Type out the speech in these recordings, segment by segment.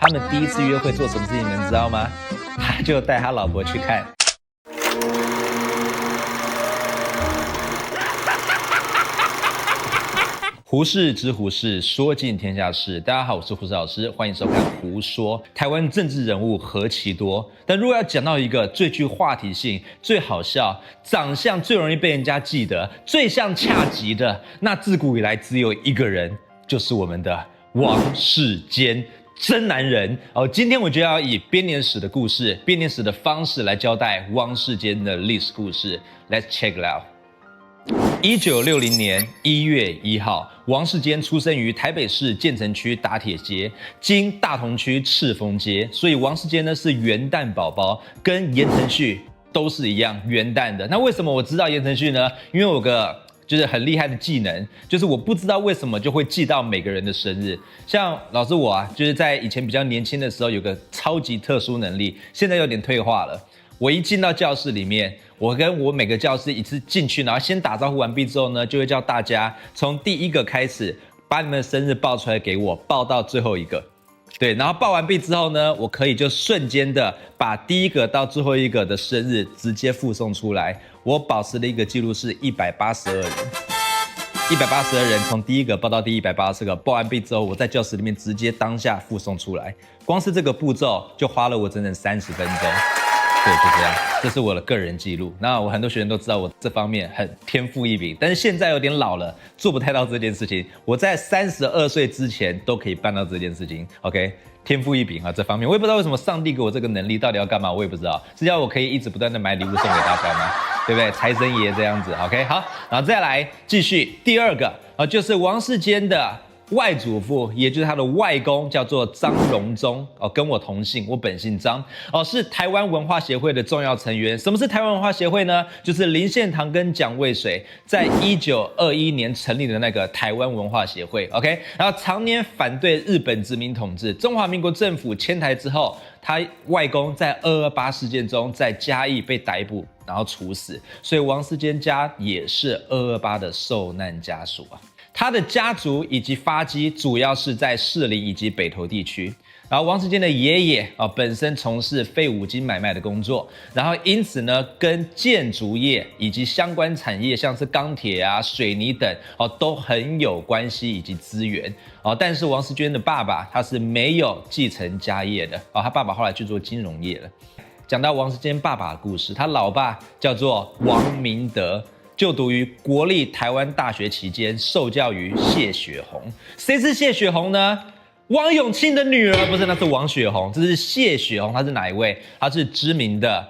他们第一次约会做什么事情，你们知道吗？他就带他老婆去看。胡适之胡适，说尽天下事。大家好，我是胡适老师，欢迎收看《胡说》。台湾政治人物何其多，但如果要讲到一个最具话题性、最好笑、长相最容易被人家记得、最像恰吉的，那自古以来只有一个人，就是我们的王世坚。真男人哦！今天我就要以编年史的故事、编年史的方式来交代汪世坚的历史故事。Let's check it out。1960年1月1号，王世坚出生于台北市建成区打铁街，今大同区赤峰街，所以王世坚呢是元旦宝宝，跟言承旭都是一样元旦的。那为什么我知道言承旭呢？因为我有个就是很厉害的技能，就是我不知道为什么就会记到每个人的生日。像老师我啊，就是在以前比较年轻的时候有个超级特殊能力，现在有点退化了。我一进到教室里面，我跟我每个教室一次进去，然后先打招呼完毕之后呢，就会叫大家从第一个开始把你们的生日报出来给我，报到最后一个。对，然后报完毕之后呢，我可以就瞬间的把第一个到最后一个的生日直接附送出来。我保持的一个记录是182人，182人从第一个报到第180个，报完毕之后，我在教室里面直接当下附送出来。光是这个步骤就花了我整整30分钟。对，就这样，这是我的个人记录。那我很多学生都知道我这方面很天赋异禀，但是现在有点老了，做不太到这件事情。我在32岁之前都可以办到这件事情。OK， 天赋异禀啊，这方面我也不知道为什么上帝给我这个能力，到底要干嘛？我也不知道，是要我可以一直不断的买礼物送给大家吗？对不对？财神爷这样子。OK， 好，然后再来继续第二个就是王世坚的外祖父，也就是他的外公，叫做张荣忠哦，跟我同姓，我本姓张哦，是台湾文化协会的重要成员。什么是台湾文化协会呢？就是林献堂跟蒋渭水在1921年成立的那个台湾文化协会。OK， 然后常年反对日本殖民统治。中华民国政府迁台之后，他外公在228事件中在嘉义被逮捕，然后处死，所以王世坚家也是228的受难家属啊。他的家族以及发迹主要是在士林以及北投地区。然后王世坚的爷爷本身从事废五金买卖的工作，然后因此呢，跟建筑业以及相关产业，像是钢铁啊、水泥等都很有关系以及资源。但是王世坚的爸爸他是没有继承家业的，他爸爸后来去做金融业了。讲到王世坚爸爸的故事，他老爸叫做王明德。就读于国立台湾大学期间，受教于谢雪红。谁是谢雪红呢？王永庆的女儿，不是，那是王雪红。这是谢雪红，她是哪一位？她是知名的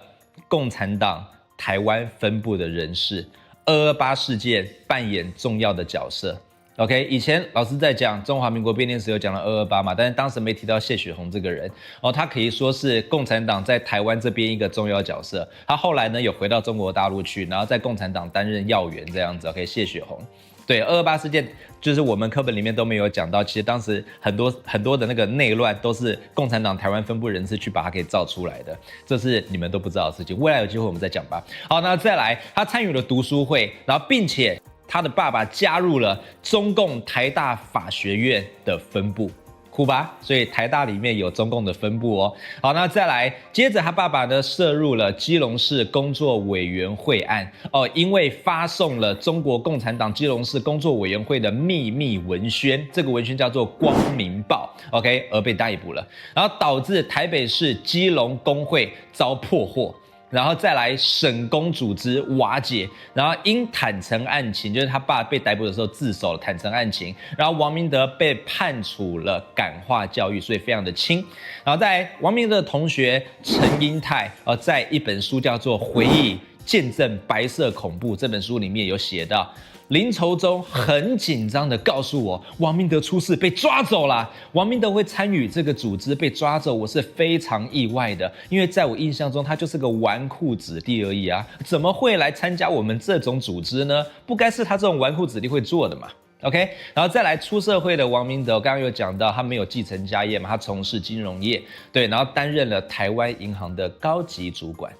共产党台湾分部的人士，228事件扮演重要的角色。OK， 以前老师在讲中华民国编年史有讲了228嘛，但是当时没提到谢雪红这个人他可以说是共产党在台湾这边一个重要角色。他后来呢有回到中国大陆去，然后在共产党担任要员这样子。OK， 谢雪红，对228事件就是我们课本里面都没有讲到，其实当时很多的那个内乱都是共产党台湾分部人士去把它给造出来的，这是你们都不知道的事情。未来有机会我们再讲吧。好，那再来，他参与了读书会，然后并且他的爸爸加入了中共台大法学院的分部，酷吧？所以台大里面有中共的分部哦。好，那再来，接着他爸爸呢涉入了基隆市工作委员会案因为发送了中国共产党基隆市工作委员会的秘密文宣，这个文宣叫做《光明报》，OK， 而被逮捕了，然后导致台北市基隆工会遭破获。然后再来省工组织瓦解，然后因坦诚案情，就是他爸被逮捕的时候自首了，坦诚案情，然后王明德被判处了感化教育，所以非常的轻。然后在王明德的同学陈英泰在一本书叫做《回忆见证白色恐怖》这本书里面有写到，林筹忠很紧张的告诉我，王明德出事被抓走了。王明德会参与这个组织被抓走，我是非常意外的，因为在我印象中他就是个纨绔子弟而已啊，怎么会来参加我们这种组织呢？不该是他这种纨绔子弟会做的嘛。OK， 然后再来出社会的王明德，我刚刚有讲到他没有继承家业嘛，他从事金融业，对，然后担任了台湾银行的高级主管。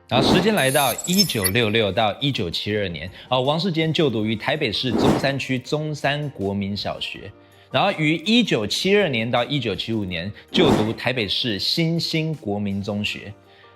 然后时间来到1966到1972年，王世坚就读于台北市中山区中山国民小学。然后于1972年到1975年就读台北市新兴国民中学。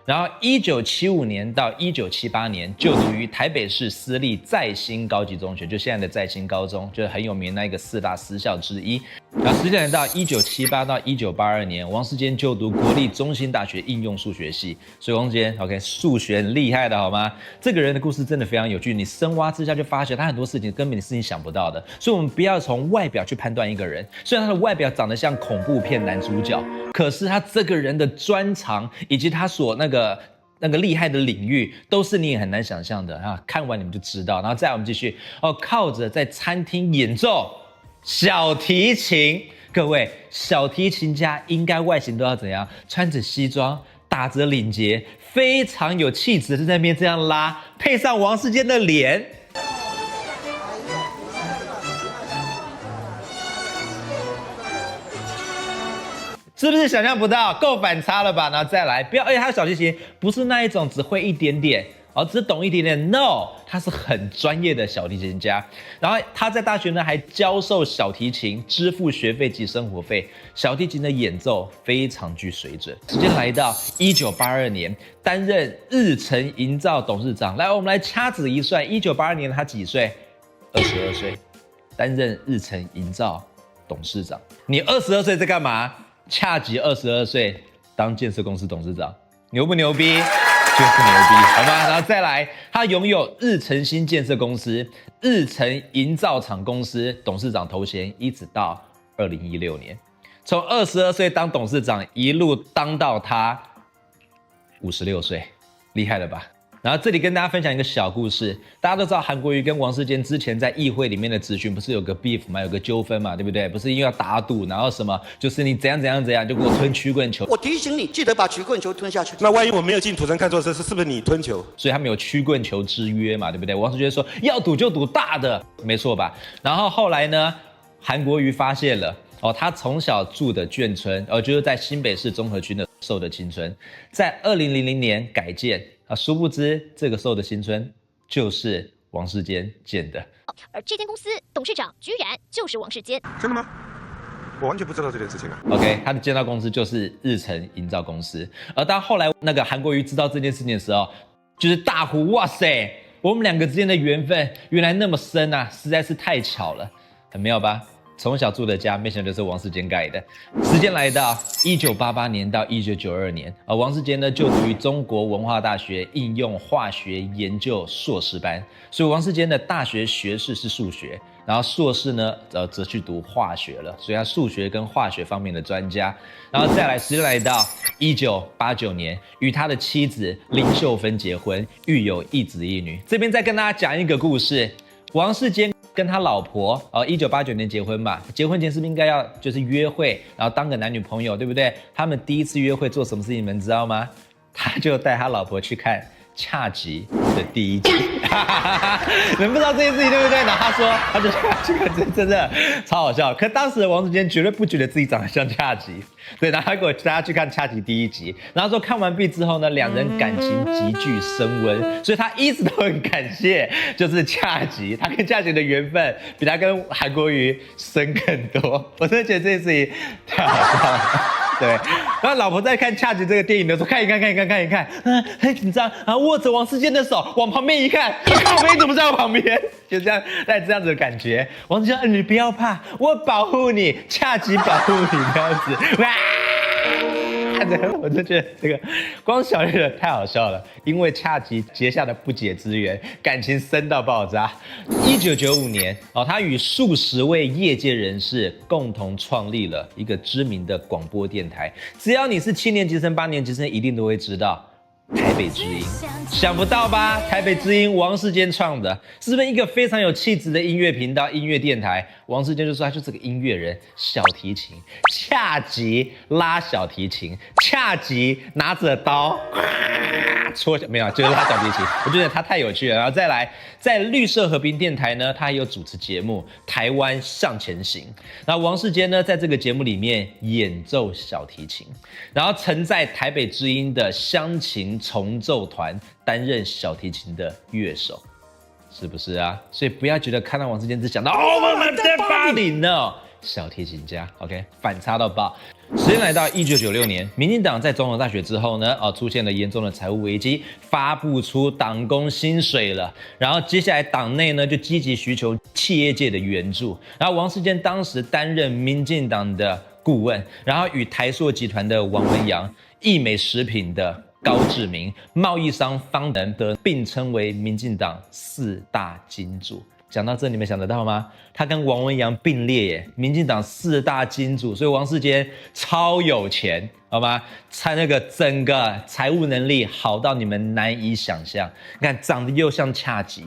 然后1975年到1978年就读于台北市私立在新高级中学，就现在的在新高中，就是很有名那个4大私校之一。然后时间来到1978到1982年，王世坚就读国立中兴大学应用数学系。所以王世坚 ，OK， 数学很厉害的好吗？这个人的故事真的非常有趣，你深挖之下就发现他很多事情根本你是你想不到的。所以我们不要从外表去判断一个人，虽然他的外表长得像恐怖片男主角，可是他这个人的专长以及他所那个厉害的领域，都是你也很难想象的啊！看完你们就知道。然后再来我们继续靠着在餐厅演奏小提琴，各位小提琴家应该外形都要怎样？穿着西装，打着领结，非常有气质，在那边这样拉，配上王世坚的脸。是不是想象不到？够反差了吧？然后再来，不要，而且他的小提琴不是那一种只会一点点，只懂一点点 ，no， 他是很专业的小提琴家。然后他在大学呢还教授小提琴，支付学费及生活费。小提琴的演奏非常具水准。时间来到1982年，担任日成营造董事长。来，我们来掐指一算，1982年他几岁？22岁，担任日成营造董事长。你22岁在干嘛？恰吉22岁当建设公司董事长，牛不牛逼？就是牛逼，好吗？然后再来，他拥有日成新建设公司、日成营造厂公司董事长头衔，一直到2016年，从22岁当董事长，一路当到他56岁，厉害了吧？然后这里跟大家分享一个小故事，大家都知道韩国瑜跟王世坚之前在议会里面的质询不是有个 beef 嘛，有个纠纷嘛，对不对？不是因为要打赌，然后什么就是你怎样就给我吞曲棍球。我提醒你，记得把曲棍球吞下去。那万一我没有进土城看错是不是你吞球？所以他们有曲棍球之约嘛，对不对？王世坚说要赌就赌大的，没错吧？然后后来呢，韩国瑜发现了。他从小住的眷村，就是在新北市中和区的寿的新村，在2000年改建殊不知这个寿的新村就是王世坚建的，而这间公司董事长居然就是王世坚。真的吗？我完全不知道这件事情啊。OK， 他的建造公司就是日成营造公司，而当后来那个韩国瑜知道这件事情的时候，就是大呼哇塞，我们两个之间的缘分原来那么深啊，实在是太巧了，很妙吧？从小住的家，没想到就是王世坚盖的。时间来到1988年到1992年，王世坚呢就读于中国文化大学应用化学研究硕士班，所以王世坚的大学学士是数学，然后硕士呢则去读化学了，所以他数学跟化学方面的专家。然后再来，时间来到1989年，与他的妻子林秀芬结婚，育有一子一女。这边再跟大家讲一个故事，王世坚跟他老婆1989年结婚嘛，结婚前是不是应该要就是约会，然后当个男女朋友，对不对？他们第一次约会做什么事情，你们知道吗？他就带他老婆去看恰吉的第1集，你们不知道这件事情对不对？然后他就去看，真的超好笑。可当时的王世坚绝对不觉得自己长得像恰吉，对，然后他给我带他去看恰吉第1集，然后说看完毕之后呢，两人感情急剧升温，所以他一直都很感谢，就是恰吉，他跟恰吉的缘分比他跟韩国瑜深更多。我真的觉得这件事情太好笑了。对，然后老婆在看恰吉这个电影的时候，看一看，很紧张，然后握着王世坚的手往旁边一看，靠北怎么在我旁边？就这样，带这样子的感觉。王世坚，你不要怕，我保护你，恰吉保护你，这样子，哇！我就觉得这个光小丽人太好笑了，因为恰吉结下的不解之缘，感情深到爆炸。1995年，他与数十位业界人士共同创立了一个知名的广播电台，只要你是7年级生、8年级生，一定都会知道。台北之音，想不到吧？台北之音，王世坚创的，是不是一个非常有气质的音乐频道、音乐电台？王世坚就说他就是个音乐人，小提琴，恰吉拉小提琴，恰吉拿着刀，戳没有，就是拉小提琴。我觉得他太有趣了。然后再来，在绿色和平电台呢，他还有主持节目《台湾向前行》。那王世坚呢，在这个节目里面演奏小提琴，然后曾在台北之音的乡琴重奏团担任小提琴的乐手，是不是啊？所以不要觉得看到王世坚只想到我们的巴黎 no，小提琴家 ，OK， 反差到爆。时间来到1996年，民进党在总统大选之后呢，出现了严重的财务危机，发不出党工薪水了。然后接下来党内呢就积极寻求企业界的援助。然后王世坚当时担任民进党的顾问，然后与台塑集团的王文洋、益美食品的高志明、贸易商方能的并称为民进党4大金主。讲到这，你们想得到吗？他跟王文洋并列耶，民进党4大金主，所以王世坚超有钱，好吗？他那个整个财务能力好到你们难以想象。你看，长得又像恰吉，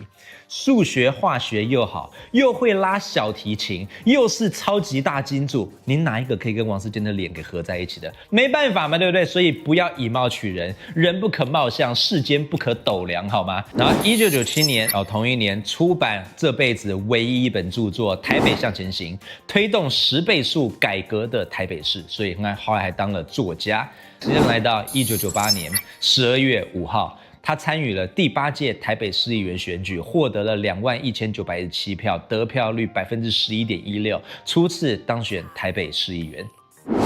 数学化学又好，又会拉小提琴，又是超级大金主，你哪一个可以跟王世坚的脸给合在一起的？没办法嘛，对不对？所以不要以貌取人，人不可貌相，世间不可斗量，好吗？然后1997年同一年出版这辈子唯一一本著作《台北向前行》，推动10倍数改革的台北市，所以后来还当了作家。时间来到1998年12月5号。他参与了第8届台北市议员选举，获得了21917票，得票率11.16%，初次当选台北市议员。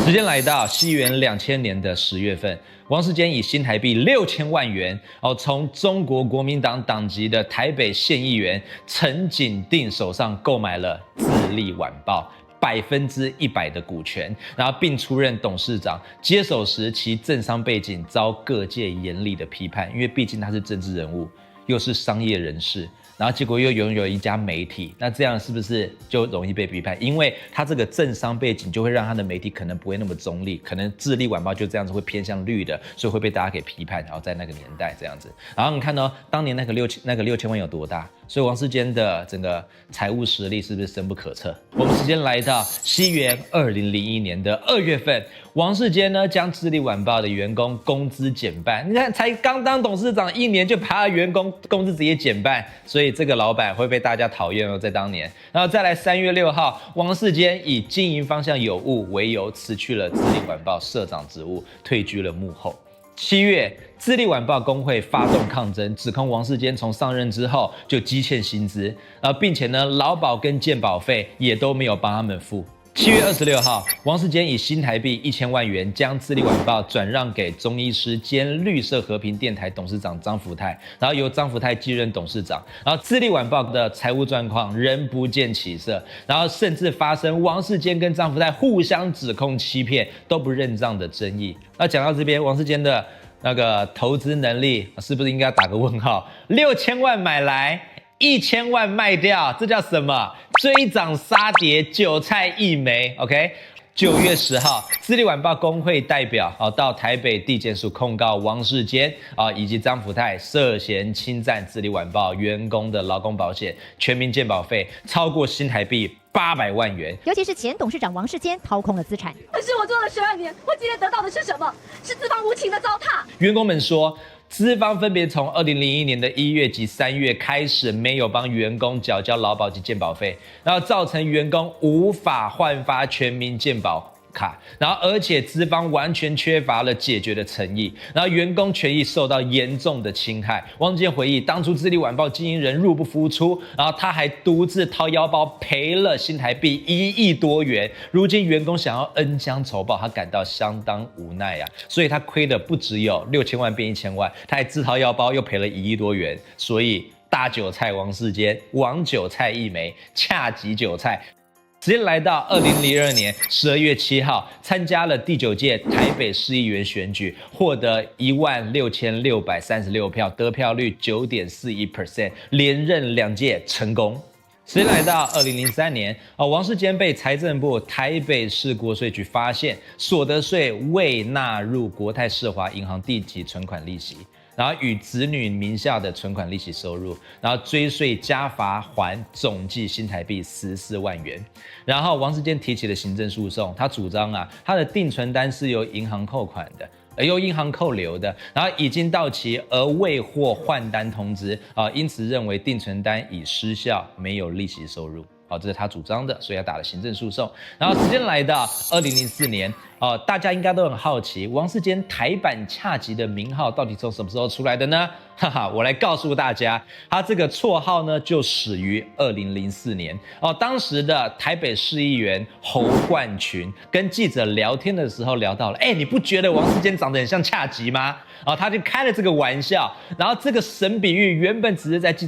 时间来到西元2000年的10月份，王世坚以新台币6000万元从中国国民党党籍的台北县议员陈景定手上购买了《自立晚报》100%的股权，然后并出任董事长。接手时，其政商背景遭各界严厉的批判，因为毕竟他是政治人物，又是商业人士，然后结果又拥有一家媒体，那这样是不是就容易被批判？因为他这个政商背景就会让他的媒体可能不会那么中立，可能《自立晚报》就这样子会偏向绿的，所以会被大家给批判。然后在那个年代这样子，然后你看到当年那个6000万有多大？所以王世坚的整个财务实力是不是深不可测？我们时间来到西元2001年的2月份，王世坚呢将《自立晚报》的员工工资减半。你看，才刚当董事长1年就把他的员工工资直接减半，所以这个老板会被大家讨厌哦，在当年。然后再来3月6号，王世坚以经营方向有误为由辞去了《自立晚报》社长职务，退居了幕后。7月，自立晚报工会发动抗争，指控王世坚从上任之后就积欠薪资，并且呢，劳保跟健保费也都没有帮他们付。7月26号，王世坚以新台币1000万元将自立晚报转让给中医师兼绿色和平电台董事长张福泰，然后由张福泰继任董事长。然后自立晚报的财务状况仍不见起色，然后甚至发生王世坚跟张福泰互相指控欺骗都不认账的争议。那讲到这边，王世坚的那个投资能力是不是应该打个问号？6000万买来，1000万卖掉，这叫什么？追涨杀跌，韭菜一枚。OK。9月10号，自立晚报工会代表到台北地检署控告王世坚以及张福泰涉嫌侵占自立晚报员工的劳工保险、全民健保费超过新台币800万元。尤其是前董事长王世坚掏空了资产。可是我做了12年，我今天得到的是什么？是资方无情的糟蹋。员工们说，资方分别从2001年的1月及3月开始没有帮员工缴交劳保及健保费，然后造成员工无法换发全民健保卡，然后而且资方完全缺乏了解决的诚意，然后员工权益受到严重的侵害。王世坚回忆，当初自立晚报经营人入不敷出，然后他还独自掏腰包赔了新台币1亿多元。如今员工想要恩将仇报，他感到相当无奈啊，所以他亏的不只有6000万变1000万，他还自掏腰包又赔了1亿多元。所以大韭菜王世坚，王韭菜一枚，恰吉韭菜。时间来到2002年12月7号，参加了第9届台北市议员选举，获得16636票，得票率9.41%，连任2届成功。时间来到2003年，王世坚被财政部台北市国税局发现所得税未纳入国泰世华银行定期存款利息，然后与子女名下的存款利息收入，然后追税加罚还总计新台币14万元。然后王世坚提起了行政诉讼，他主张他的定存单是由银行扣款的，由银行扣留的，然后已经到期而未获换单通知因此认为定存单已失效，没有利息收入。好，这是他主张的，所以他打了行政诉讼。然后时间来到2004年，大家应该都很好奇，王世坚台版恰吉的名号到底从什么时候出来的呢？哈哈，我来告诉大家，他这个绰号呢就始于2004年。当时的台北市议员侯冠群跟记者聊天的时候聊到了，你不觉得王世坚长得很像恰吉吗？他就开了这个玩笑，然后这个神比喻原本只是在记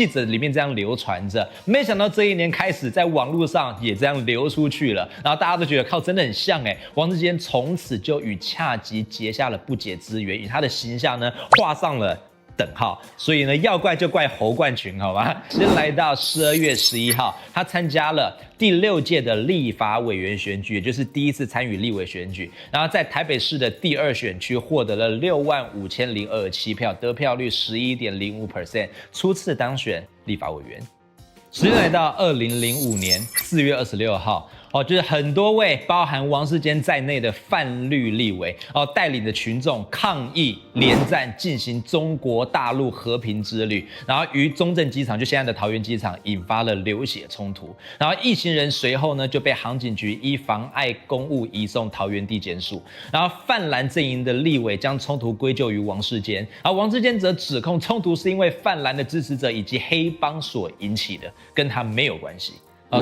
者里面这样流传着，没想到这一年开始在网络上也这样流出去了，然后大家都觉得靠，真的很像王世坚从此就与恰吉结下了不解之缘，与他的形象呢画上了等号，所以呢，要怪就怪侯冠群，好吧？时间来到12月11号，他参加了第6届的立法委员选举，也就是第一次参与立委选举，然后在台北市的第2选区获得了65027票，得票率11.05%，初次当选立法委员。时间来到2005年4月26号。就是很多位包含王世坚在内的泛绿立委带领的群众抗议连战进行中国大陆和平之旅，然后于中正机场，就现在的桃园机场引发了流血冲突，然后一行人随后呢就被航警局依妨碍公务移送桃园地检署，然后泛蓝阵营的立委将冲突归咎于王世坚，而王世坚则指控冲突是因为泛蓝的支持者以及黑帮所引起的，跟他没有关系。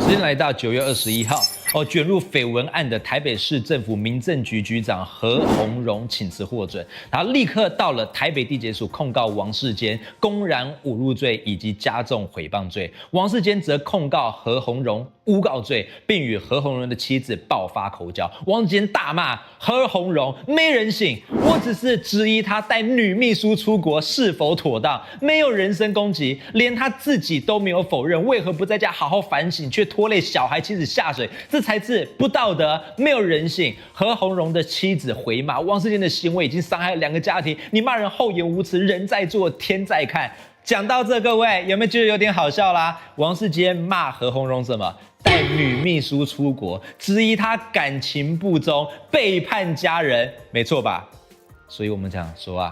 时间来到9月21号，卷入绯闻案的台北市政府民政局局长何鸿荣请辞获准，然后立刻到了台北地检署控告王世坚公然侮辱罪以及加重诽谤罪，王世坚则控告何鸿荣诬告罪，并与何鸿荣的妻子爆发口角。王世坚大骂何鸿荣没人性，我只是质疑他带女秘书出国是否妥当，没有人身攻击，连他自己都没有否认，为何不在家好好反省，却拖累小孩妻子下水，这才是不道德，没有人性。何鸿荣的妻子回骂王世坚的行为已经伤害2个家庭，你骂人厚颜无耻，人在做天在看。讲到这，各位有没有觉得有点好笑啦？王世坚骂何鸿荣什么？带女秘书出国，质疑他感情不忠，背叛家人，没错吧？所以我们讲说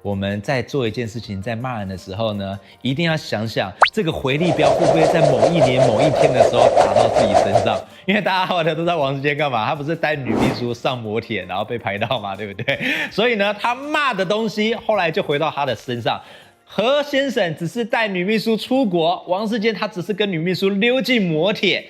我们在做一件事情，在骂人的时候呢，一定要想想这个回力镖会不会在某一年某一天的时候打到自己身上。因为大家后来都知道王世坚干嘛，他不是带女秘书上摩铁然后被拍到嘛，对不对？所以呢，他骂的东西后来就回到他的身上。何先生只是带女秘书出国，王世坚他只是跟女秘书溜进摩铁，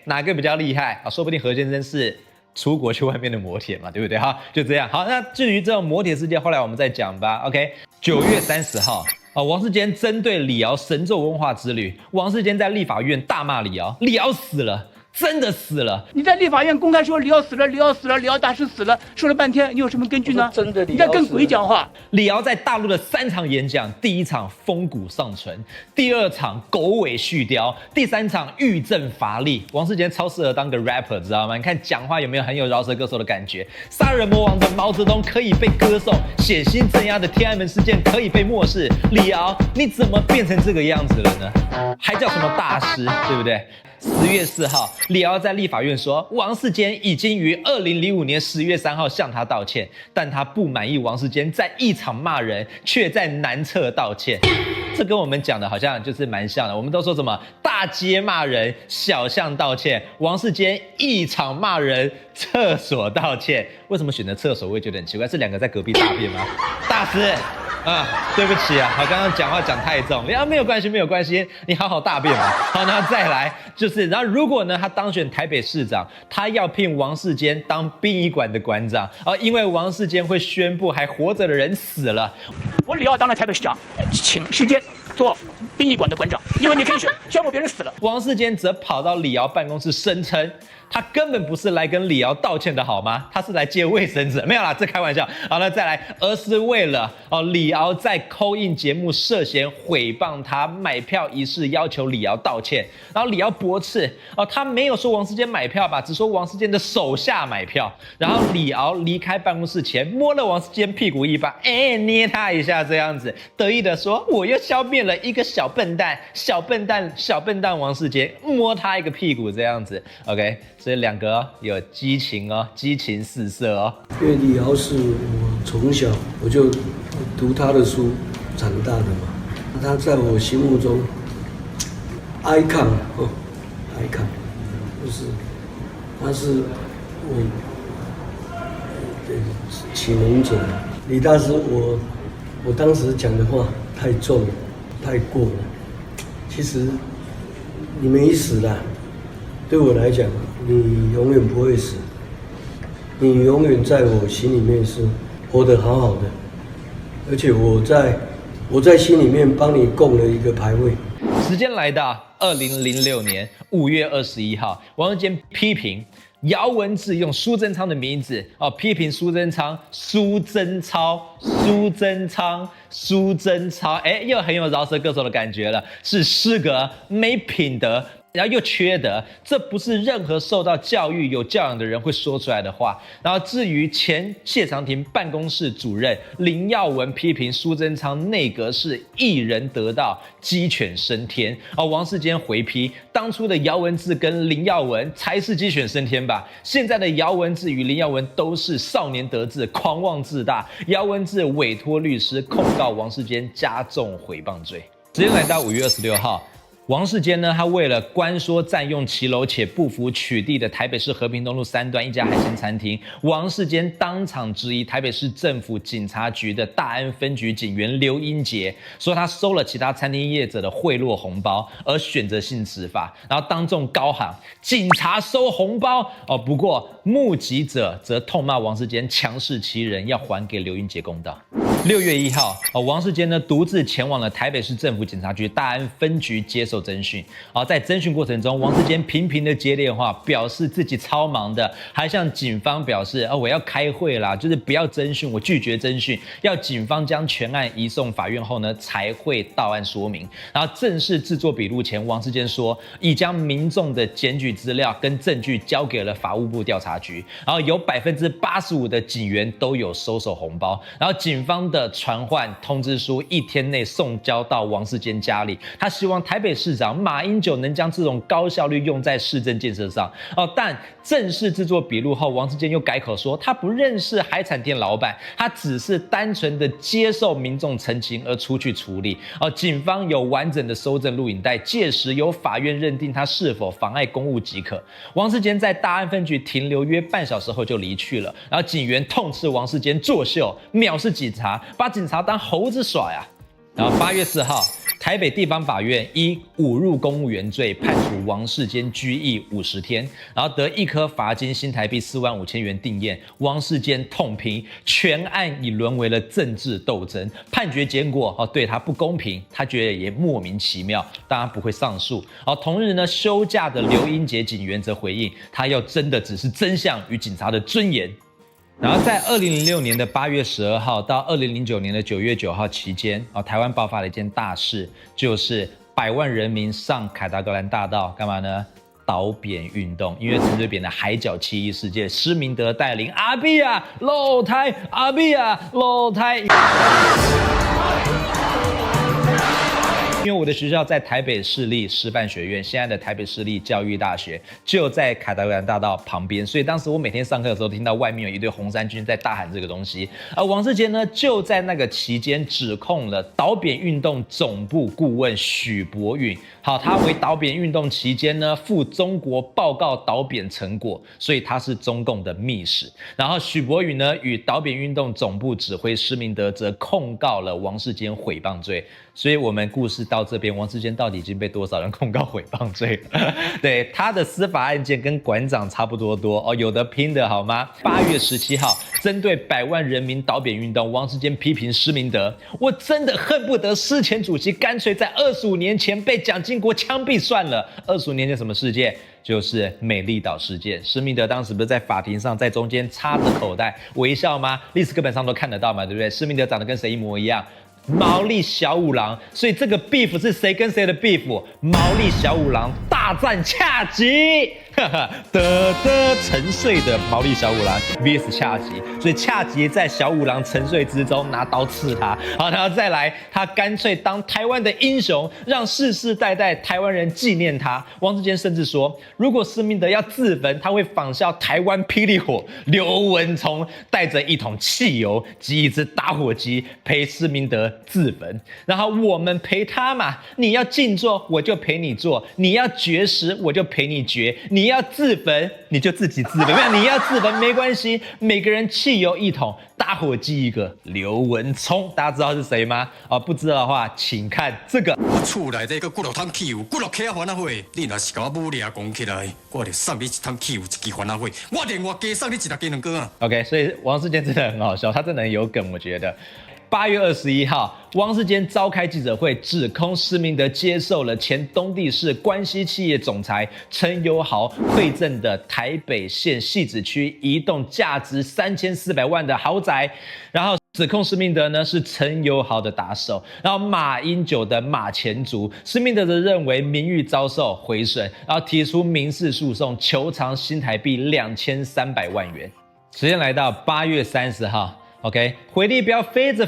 哪个比较厉害说不定何先生是出国去外面的摩铁嘛，对不对？就这样。好，那至于这种摩铁事件，后来我们再讲吧。OK， 9月30号。王世坚针对李敖神咒文化之旅，王世坚在立法院大骂李敖，李敖死了。真的死了！你在立法院公开说李敖死了，李敖死了，李敖大师死了，说了半天，你有什么根据呢？真的，你在跟鬼讲话。李敖在大陆的3场演讲，第1场风骨尚存，第2场狗尾续貂，第3场欲振乏力。王世坚超适合当个 rapper， 知道吗？你看讲话有没有很有饶舌歌手的感觉？杀人魔王的毛泽东可以被歌颂，血腥镇压的天安门事件可以被漠视。李敖，你怎么变成这个样子了呢？还叫什么大师，对不对？10月4号，李敖在立法院说，王世坚已经于2005年10月3号向他道歉，但他不满意王世坚在议场骂人，却在南侧道歉。这跟我们讲的好像就是蛮像的。我们都说什么大街骂人，小巷道歉，王世坚议场骂人，厕所道歉。为什么选择厕所？我也觉得很奇怪，是2个在隔壁大便吗？大师。对不起我刚刚讲话讲太重，没有关系，没有关系，你好好大便嘛。好，然后再来就是，然后如果呢他当选台北市长，他要聘王世坚当殡仪馆的馆长，因为王世坚会宣布还活着的人死了。我李敖当了台北市长，请世坚做殡仪馆的馆长，因为你可以宣布别人死了。王世坚则跑到李敖办公室声称，他根本不是来跟李敖道歉的好吗？他是来借卫生纸，没有啦，这开玩笑。好了，再来，而是为了李敖在 call in 节目涉嫌诽谤他买票一事，要求李敖道歉。然后李敖驳斥，他没有说王世坚买票吧，只说王世坚的手下买票。然后李敖离开办公室前，摸了王世坚屁股一把，捏他一下，这样子得意的说，我又消灭了一个小笨蛋，小笨蛋王世坚，摸他一个屁股这样子。OK。所以2个有激情激情四射因为李敖是我从小我就读他的书长大的嘛，他在我心目中 icon 海凯，就是他是我启蒙者。李大师，我当时讲的话太重了，太过了。其实你没死啦，对我来讲，你永远不会死，你永远在我心里面是活得好好的，而且我在心里面帮你供了一个牌位。时间来到2006年5月21号，王世坚批评姚文智用苏贞昌的名字批评苏贞昌，苏贞昌，又很有饶舌歌手的感觉了，是失格、没品德，然后又缺德，这不是任何受到教育、有教养的人会说出来的话。然后至于前谢长廷办公室主任林耀文批评苏贞昌内阁是一人得道，鸡犬升天，王世坚回批，当初的姚文智跟林耀文才是鸡犬升天吧？现在的姚文智与林耀文都是少年得志、狂妄自大。姚文智委托律师控告王世坚加重诽谤罪。时间来到5月26号。王世坚呢，他为了关说占用骑楼且不服取缔的台北市和平东路3段一家海鲜餐厅，王世坚当场质疑台北市政府警察局的大安分局警员刘英杰，说他收了其他餐厅业者的贿赂红包而选择性执法，然后当众高喊警察收红包不过目击者则痛骂王世坚强势欺人，要还给刘英杰公道。6月1号，王世坚呢独自前往了台北市政府警察局大安分局接受侦讯。在侦讯过程中，王世坚频频的接电话，表示自己超忙的，还向警方表示我要开会啦，就是不要侦讯，我拒绝侦讯，要警方将全案移送法院后呢才会到案说明。然后正式制作笔录前，王世坚说已将民众的检举资料跟证据交给了法务部调查局，然后有85%的警员都有收手红包，然后警方的传唤通知书1天内送交到王世坚家里。他希望台北市长马英九能将这种高效率用在市政建设上但正式制作笔录后，王世坚又改口说他不认识海产店老板，他只是单纯的接受民众陈情而出去处理警方有完整的搜证录影带，届时由法院认定他是否妨碍公务即可。王世坚在大安分局停留约半小时后就离去了，然后警员痛斥王世坚作秀，藐视警察，把警察当猴子耍呀。然后8月4号，台北地方法院依侮辱公务员罪判处王世坚拘役50天，然后得1颗罚金新台币45000元定谳。王世坚痛批全案已沦为了政治斗争，判决结果对他不公平，他觉得也莫名其妙，当然不会上诉。同日呢，休假的刘英杰警员则回应，他要争的只是真相与警察的尊严。然后在2006年的8月12号到2009年的9月9号期间台湾爆发了一件大事，就是100万人民上凯达格兰大道干嘛呢？倒扁运动。因为陈水扁的海角七一事件，施明德带领阿扁啊落胎，阿扁啊落胎。因为我的学校在台北市立师范学院，现在的台北市立教育大学就在凯达格兰大道旁边，所以当时我每天上课的时候，听到外面有一队红衫军在大喊这个东西。而王世坚呢，就在那个期间指控了倒扁运动总部顾问许博允，他为倒扁运动期间呢赴中国报告倒扁成果，所以他是中共的密使。然后许博允呢与倒扁运动总部指挥施明德则控告了王世坚诽谤罪。所以我们故事到这边，王世坚到底已经被多少人控告诽谤罪了？对，他的司法案件跟馆长差不多多有的拼的好吗？8月17号，针对100万人民倒扁运动，王世坚批评施明德，我真的恨不得施前主席干脆在25年前被蒋经国枪毙算了。25年前什么事件？就是美丽岛事件。施明德当时不是在法庭上在中间插着口袋微笑吗？历史课本上都看得到嘛，对不对？施明德长得跟谁一模一样？毛利小五郎。所以这个 beef 是谁跟谁的 beef？ 毛利小五郎大战恰吉。沉睡的毛利小五郎 vs 恰吉，所以恰吉在小五郎沉睡之中拿刀刺他，好，然后再来，他干脆当台湾的英雄，让世世代代台湾人纪念他。王世坚甚至说，如果施明德要自焚，他会仿效台湾霹雳火刘文聪，带着一桶汽油及一只打火机陪施明德自焚，然后我们陪他嘛，你要静坐我就陪你坐，你要绝食我就陪你绝，你要自焚你就自己自焚，没有你要自焚没关系，每个人汽油一桶，打火机一个。刘文聪，大家知道是谁吗？不知道的话，请看这个。我厝内底个骨头汤汽油，骨头起啊烦恼火，你若是甲我母俩讲起来，我就送你一桶汽油，一支烦恼火，我另外加送你一大鸡两个啊。OK， 所以王世坚真的很好笑，他真的很有梗，我觉得。8月21号，王世坚召开记者会，指控施明德接受了前东帝市关西企业总裁陈友豪馈赠的台北县汐止区一栋价值3400万的豪宅，然后指控施明德呢是陈友豪的打手，然后马英九的马前卒，施明德则认为名誉遭受毁损，然后提出民事诉讼，求偿新台币2300万元。时间来到8月30号。OK， 回力镖飞着，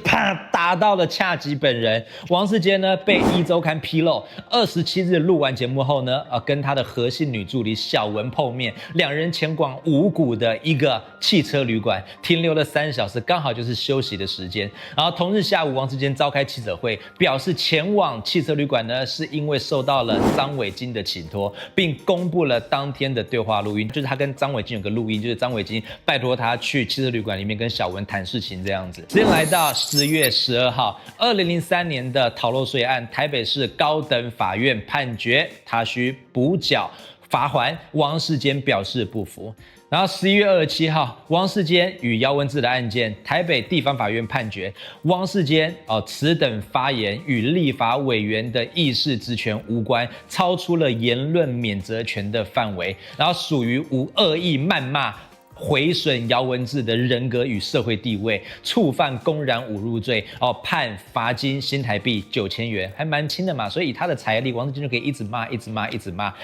啪，打到了恰吉本人。王世坚呢被一周刊披露，27日录完节目后呢，跟他的核心女助理小文碰面，两人前往五股的一个汽车旅馆，停留了3小时，刚好就是休息的时间。然后同日下午，王世坚召开记者会，表示前往汽车旅馆呢是因为受到了张伟京的请托，并公布了当天的对话录音，就是他跟张伟京有个录音，就是张伟京拜托他去汽车旅馆里面跟小文谈事情这样子。时间来到10月12号，2003年的逃漏税案，台北市高等法院判决他需补缴罚锾，王世坚表示不服。然后11月27号，王世坚与姚文智的案件，台北地方法院判决王世坚此等发言与立法委员的议事职权无关，超出了言论免责权的范围，然后属于无恶意谩骂，毁损姚文智的人格与社会地位，触犯公然侮辱罪，判罚金新台币9000元，还蛮轻的嘛。所以以他的财力，王世坚就可以一直骂，一直骂，一直骂，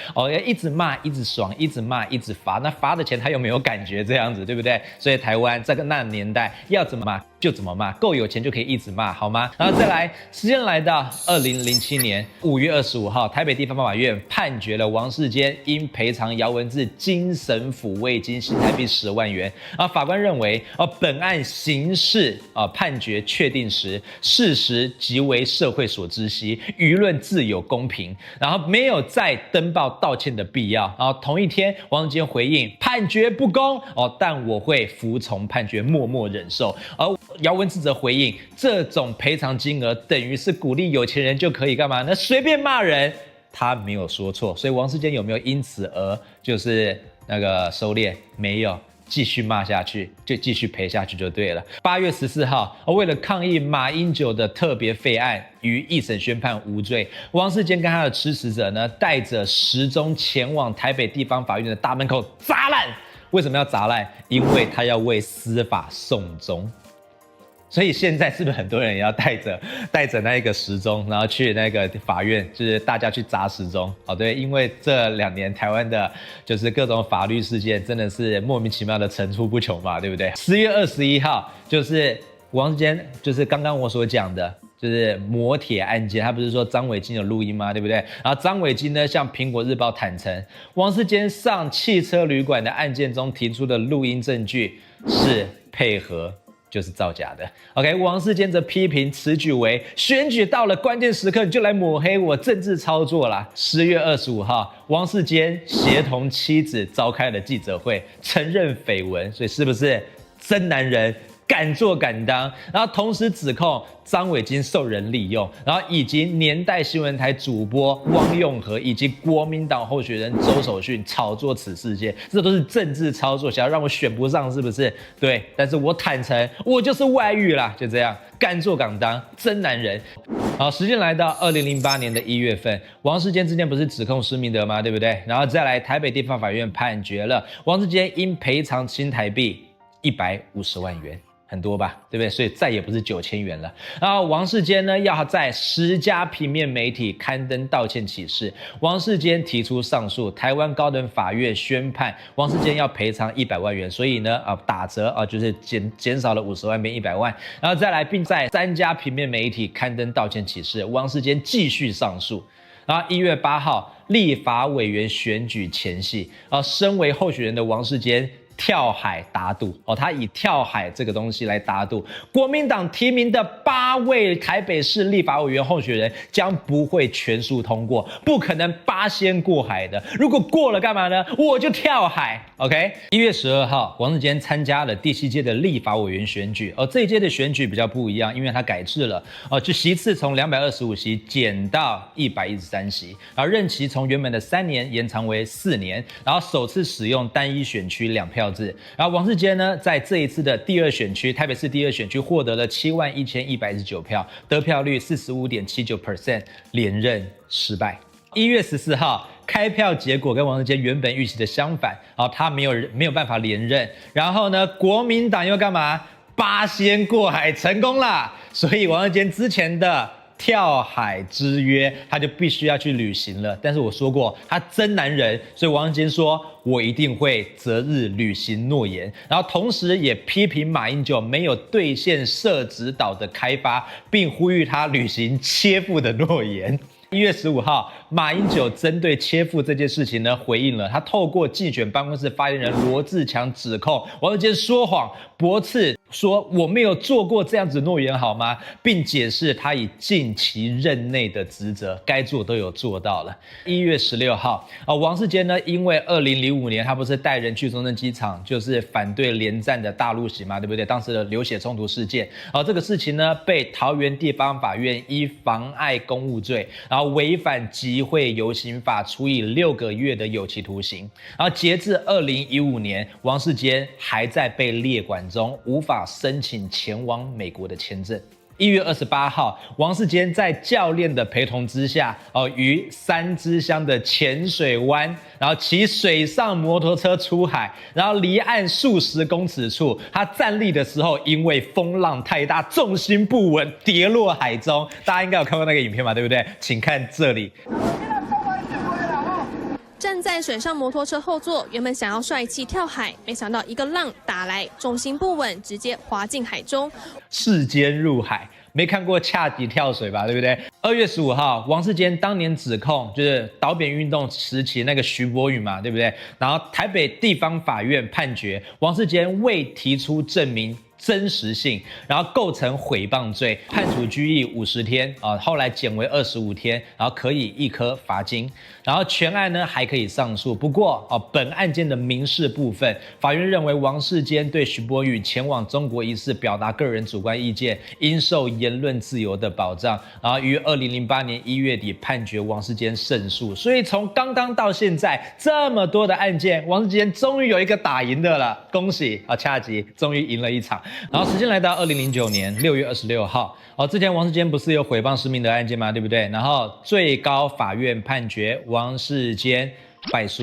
一直骂，一直爽，一直骂，一直罚。那罚的钱他又没有感觉，这样子对不对？所以台湾这个那年代要怎么骂就怎么骂，够有钱就可以一直骂，好吗？然后再来，时间来到2007年5月25号，台北地方法院判决了王世坚应赔偿姚文智精神抚慰金新台币10万元。法官认为，本案刑事判决确定时，事实即为社会所知悉，舆论自有公平，然后没有再登报道歉的必要。然后同一天，王世坚回应判决不公但我会服从判决，默默忍受。而姚文智则回应，这种赔偿金额等于是鼓励有钱人就可以干嘛呢？随便骂人。他没有说错，所以王世坚有没有因此而就是那个收敛？没有。继续骂下去，就继续赔下去就对了。8月14号，为了抗议马英九的特别废案于一审宣判无罪，王世坚跟他的支持者呢，带着时钟前往台北地方法院的大门口砸烂。为什么要砸烂？因为他要为司法送终。所以现在是不是很多人也要带着那一个时钟，然后去那个法院，就是大家去砸时钟？对，因为这2年台湾的就是各种法律事件真的是莫名其妙的层出不穷嘛，对不对？10月21号，就是王世坚，就是刚刚我所讲的，就是摩铁案件，他不是说张伟京有录音吗？对不对？然后张伟京呢向苹果日报坦诚，王世坚上汽车旅馆的案件中提出的录音证据是配合。就是造假的。OK， 王世坚则批评此举为选举到了关键时刻你就来抹黑我，政治操作啦。10月25号，王世坚协同妻子召开了记者会，承认绯闻，所以是不是真男人？敢做敢当，然后同时指控张伟京受人利用，然后以及年代新闻台主播汪用和以及国民党候选人周守训炒作此事件，这都是政治操作，想要让我选不上，是不是？对，但是我坦诚，我就是外遇啦，就这样，敢做敢当，真男人。好，时间来到2008年的1月份，王世坚之前不是指控施明德吗？对不对？然后再来台北地方法院判决了王世坚应赔偿新台币150万元。很多吧，对不对？所以再也不是9000元了。然后王世坚呢，要在10家平面媒体刊登道歉启事。王世坚提出上诉，台湾高等法院宣判王世坚要赔偿100万元，所以呢，打折就是减少了50万变100万。然后再来，并在3家平面媒体刊登道歉启事。王世坚继续上诉。然后1月8号，立法委员选举前夕，身为候选人的王世坚跳海打赌他以跳海这个东西来打赌，国民党提名的8位台北市立法委员候选人将不会全数通过，不可能8仙过海的。如果过了干嘛呢？我就跳海。OK， 1月12号，王世坚参加了第7届的立法委员选举，这一届的选举比较不一样，因为他改制了就席次从225席减到113席，然后任期从原本的3年延长为4年，然后首次使用单一选区2票。然后王世坚呢，在这一次的第2选区，台北市第2选区获得了71119票，得票率45.79%，连任失败。1月14号，开票结果跟王世坚原本预期的相反，他没有办法连任。然后呢，国民党又干嘛？8仙过海成功啦，所以王世坚之前的跳海之约，他就必须要去履行了。但是我说过，他真男人，所以王世坚说，我一定会择日履行诺言。然后同时也批评马英九没有兑现社子岛的开发，并呼吁他履行切腹的诺言。1月15号，马英九针对切腹这件事情呢回应了，他透过竞选办公室发言人罗志强指控王世坚说谎驳斥，说我没有做过这样子诺言好吗？并解释他已尽其任内的职责，该做都有做到了。1月16号，王世坚呢，因为2005年他不是带人去中正机场，就是反对连战的大陆行嘛，对不对？当时的流血冲突事件，这个事情呢被桃园地方法院依妨碍公务罪，然后违反集会游行法处以6个月的有期徒刑。然后截至2015年，王世坚还在被列管中，无法申请前往美国的签证。1月28号，王世坚在教练的陪同之下，于3支乡的浅水湾，然后骑水上摩托车出海，然后离岸数10公尺处，他站立的时候，因为风浪太大，重心不稳，跌落海中。大家应该有看过那个影片嘛，对不对？请看这里。站在水上摩托车后座，原本想要帅气跳海，没想到一个浪打来，重心不稳，直接滑进海中。世坚入海，没看过恰吉跳水吧，对不对？2月15号，王世坚当年指控就是岛扁运动时期那个徐柏宇嘛，对不对？然后台北地方法院判决王世坚未提出证明真实性，然后构成诽谤罪，判处拘役50天后来减为25天，然后可以1颗罚金。然后全案呢还可以上诉，不过本案件的民事部分，法院认为王世坚对徐柏宇前往中国一事表达个人主观意见，应受言论自由的保障。然后于2008年1月底判决王世坚胜诉。所以从刚刚到现在这么多的案件，王世坚终于有一个打赢的了，恭喜恰吉终于赢了一场。然后时间来到2009年6月26号，之前王世坚不是有诽谤施明德案件吗？对不对？然后最高法院判决王世坚败诉，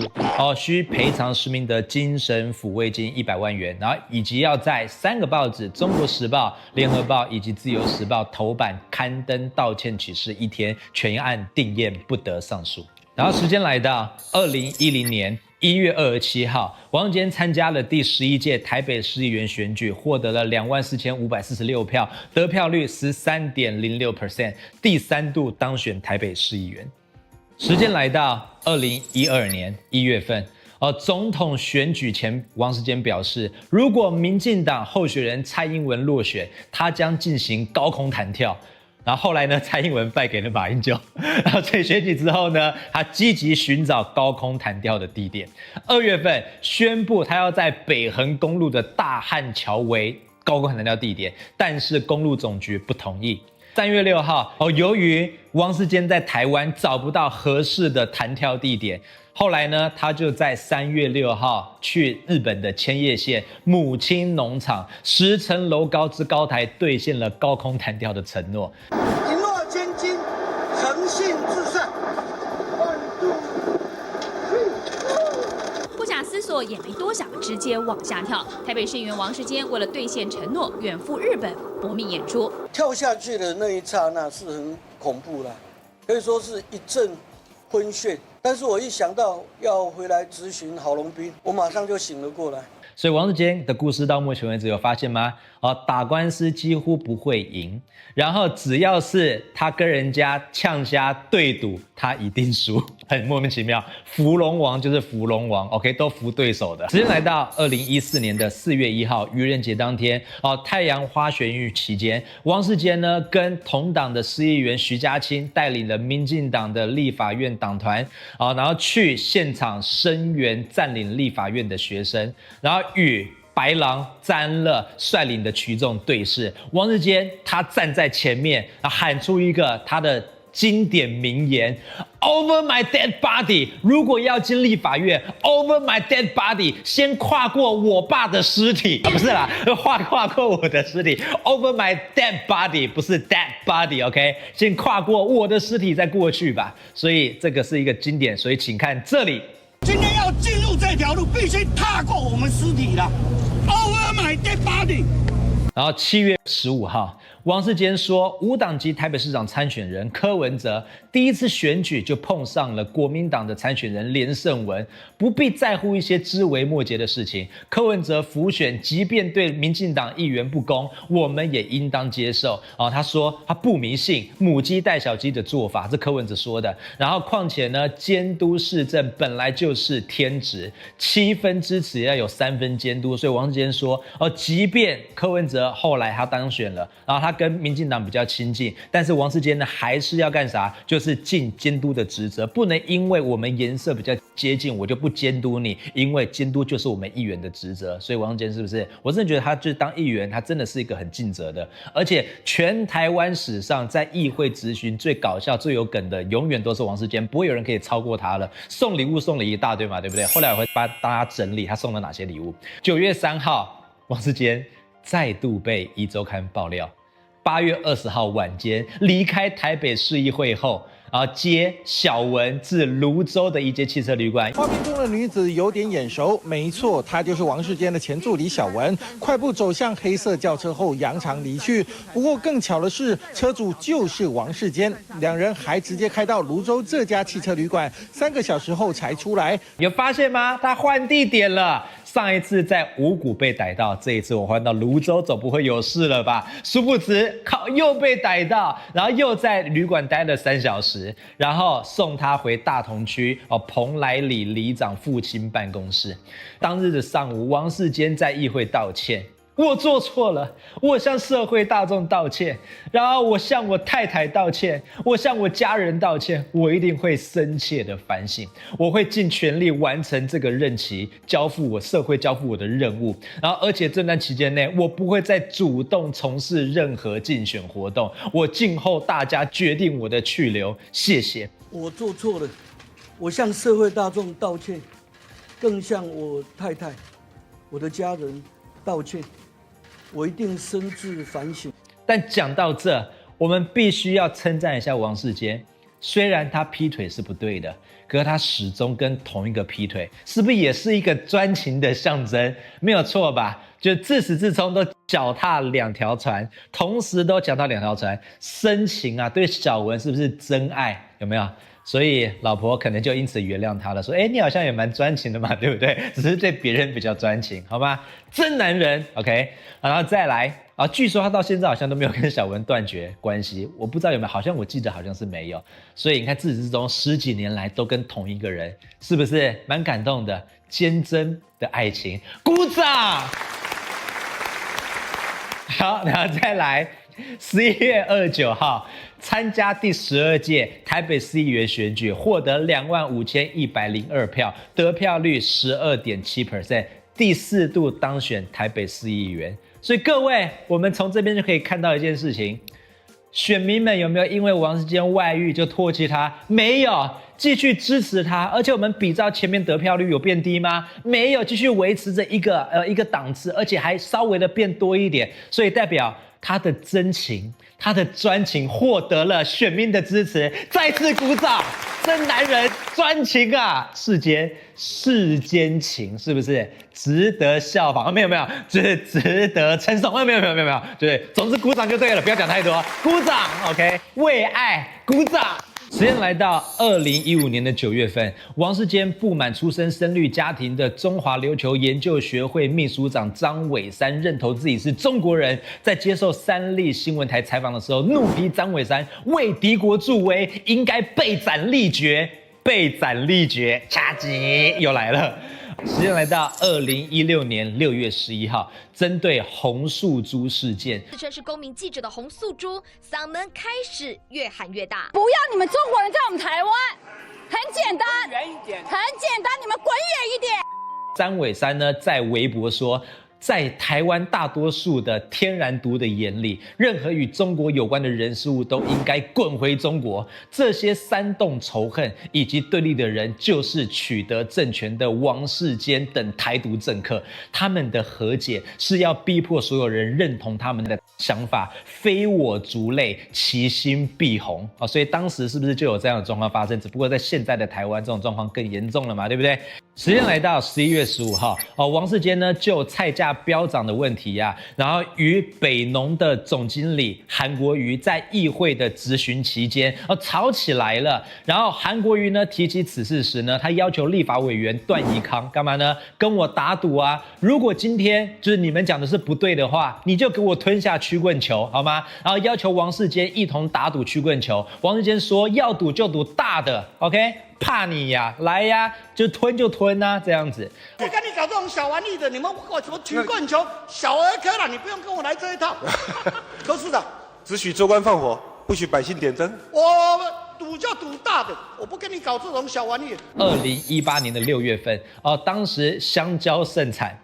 需赔偿施明德精神抚慰金100万元，然后以及要在3个报纸《中国时报》、《联合报》以及《自由时报》头版刊登道歉启事1天，全案定验不得上诉。然后时间来到2010年1月27号，王世坚参加了第11届台北市议员选举，获得了24546票，得票率13.06%，第3度当选台北市议员。时间来到2012年1月份，总统选举前，王世坚表示，如果民进党候选人蔡英文落选，他将进行高空弹跳。然后后来呢，蔡英文败给了马英九。然后在选举之后呢，他积极寻找高空弹跳的地点。2月份宣布他要在北横公路的大汉桥为高空弹跳地点，但是公路总局不同意。3月6号，由于王世坚在台湾找不到合适的弹跳地点，后来呢，他就在3月6号去日本的千叶县母亲农场10层楼高之高台兑现了高空弹跳的承诺。一诺千金，诚信至上。不假思索，也没多想，直接往下跳。台北市议员王世坚为了兑现承诺，远赴日本搏命演出。跳下去的那一刹那是很恐怖的，可以说是一阵昏眩。但是我一想到要回来执行郝龙斌，我马上就醒了过来。所以王世坚的故事到目前为止有发现吗？打官司几乎不会赢，然后只要是他跟人家呛虾对赌，他一定输，很莫名其妙。扶龙王就是扶龙王 ，OK， 都扶对手的。时间来到2014年的4月1号，愚人节当天，太阳花学运期间，王世坚呢跟同党的市议员徐家清带领了民进党的立法院党团，然后去现场声援占领立法院的学生，然后与白狼詹乐率领的群众对视，王世坚他站在前面，喊出一个他的经典名言 ：“Over my dead body。”如果要进立法院 ，Over my dead body， 先跨过我爸的尸体，不是啦，跨过我的尸体 ，Over my dead body， 不是 dead body，OK， 先跨过我的尸体再过去吧。所以这个是一个经典，所以请看这里。今天要进入这条路，必须踏过我们尸体了。Over my dead body。然后7月15号，王世坚说，无党籍台北市长参选人柯文哲第一次选举就碰上了国民党的参选人连胜文，不必在乎一些枝微末节的事情。柯文哲辅选，即便对民进党议员不公，我们也应当接受。他说他不迷信母鸡带小鸡的做法，这柯文哲说的。然后况且呢，监督市政本来就是天职，7分支持也要有3分监督。所以王世坚说，即便柯文哲后来他当选了，然后他跟民进党比较亲近，但是王世坚呢还是要干啥？就是尽监督的职责，不能因为我们颜色比较接近，我就不监督你，因为监督就是我们议员的职责。所以王世坚是不是？我真的觉得他就是当议员，他真的是一个很尽责的，而且全台湾史上在议会质询最搞笑、最有梗的，永远都是王世坚，不会有人可以超过他了。送礼物送了一大堆嘛，对不对？后来我会帮大家整理他送了哪些礼物。9月3号，王世坚再度被《壹周刊》爆料。8月20号晚间离开台北市议会后，然后接小文至蘆洲的一间汽车旅馆。画面中的女子有点眼熟，没错，她就是王世坚的前助理小文。快步走向黑色轿车后扬长离去。不过更巧的是，车主就是王世坚，两人还直接开到蘆洲这家汽车旅馆，3个小时后才出来。有发现吗？他换地点了。上一次在五股被逮到，这一次我换到蘆洲，总不会有事了吧？殊不知，又被逮到，然后又在旅馆待了3小时，然后送他回大同区蓬莱里里长父亲办公室。当日的上午，王世坚在议会道歉。我做错了，我向社会大众道歉，然后我向我太太道歉，我向我家人道歉，我一定会深切的反省，我会尽全力完成这个任期，社会交付我的任务，然后而且这段期间内，我不会再主动从事任何竞选活动，我静候大家决定我的去留，谢谢。我做错了，我向社会大众道歉，更向我太太、我的家人道歉。我一定深自反省。但讲到这，我们必须要称赞一下王世坚。虽然他劈腿是不对的，可是他始终跟同一个劈腿，是不是也是一个专情的象征？没有错吧？就自始至终都脚踏2条船，同时都脚踏2条船，深情啊，对小文是不是真爱？有没有？所以老婆可能就因此原谅他了，说你好像也蛮专情的嘛，对不对？只是对别人比较专情，好吗？真男人 ，OK。然后再来据说他到现在好像都没有跟小文断绝关系，我不知道有没有，好像我记得好像是没有。所以你看自始至终10几年来都跟同一个人，是不是蛮感动的？坚贞的爱情，鼓掌。好，然后再来。11月29号，参加第12届台北市议员选举，获得25102票，得票率12.7%，第4度当选台北市议员。所以各位，我们从这边就可以看到一件事情：选民们有没有因为王世坚外遇就唾弃他？没有，继续支持他。而且我们比照前面得票率有变低吗？没有，继续维持着一个档次，而且还稍微的变多一点。所以代表他的真情、他的专情获得了选民的支持，再次鼓掌！真男人专情啊，世间情是不是值得效仿？没有，就是值得称颂。没有，对，总之鼓掌就对了，不要讲太多，鼓掌 ，OK， 为爱鼓掌。时间来到2015年的9月份，王世坚不满出身深绿家庭的中华琉球研究学会秘书长张伟山认同自己是中国人，在接受三立新闻台采访的时候，怒批张伟山为敌国助威，应该被斩立决。掐吉又来了。时间来到2016年6月11号，针对洪素珠事件，自称是公民记者的洪素珠嗓门开始越喊越大，不要你们中国人在我们台湾，很简单，远一点，很简单，你们滚远一点。张伟山呢在微博说，在台湾大多数的天然毒的眼里，任何与中国有关的人事物都应该滚回中国。这些煽动仇恨以及对立的人，就是取得政权的王世坚等台独政客。他们的和解是要逼迫所有人认同他们的想法，非我族类，其心必红啊！所以当时是不是就有这样的状况发生？只不过在现在的台湾，这种状况更严重了嘛，对不对？时间来到11月15号，王世坚呢就菜价飙涨的问题然后与北农的总经理韩国瑜在议会的质询期间吵起来了。然后韩国瑜呢提起此事时呢，他要求立法委员段宜康干嘛呢？跟我打赌啊！如果今天就是你们讲的是不对的话，你就给我吞下曲棍球好吗？然后要求王世坚一同打赌曲棍球。王世坚说要赌就赌大的 ，OK？怕你呀，来呀，就吞啊，这样子。我跟你搞这种小玩意的，你们搞什么曲棍球、小儿科了，你不用跟我来这一套。柯市长，只许州官放火，不许百姓点灯。我赌就赌大的，我不跟你搞这种小玩意。2018年的6月份，当时香蕉盛产。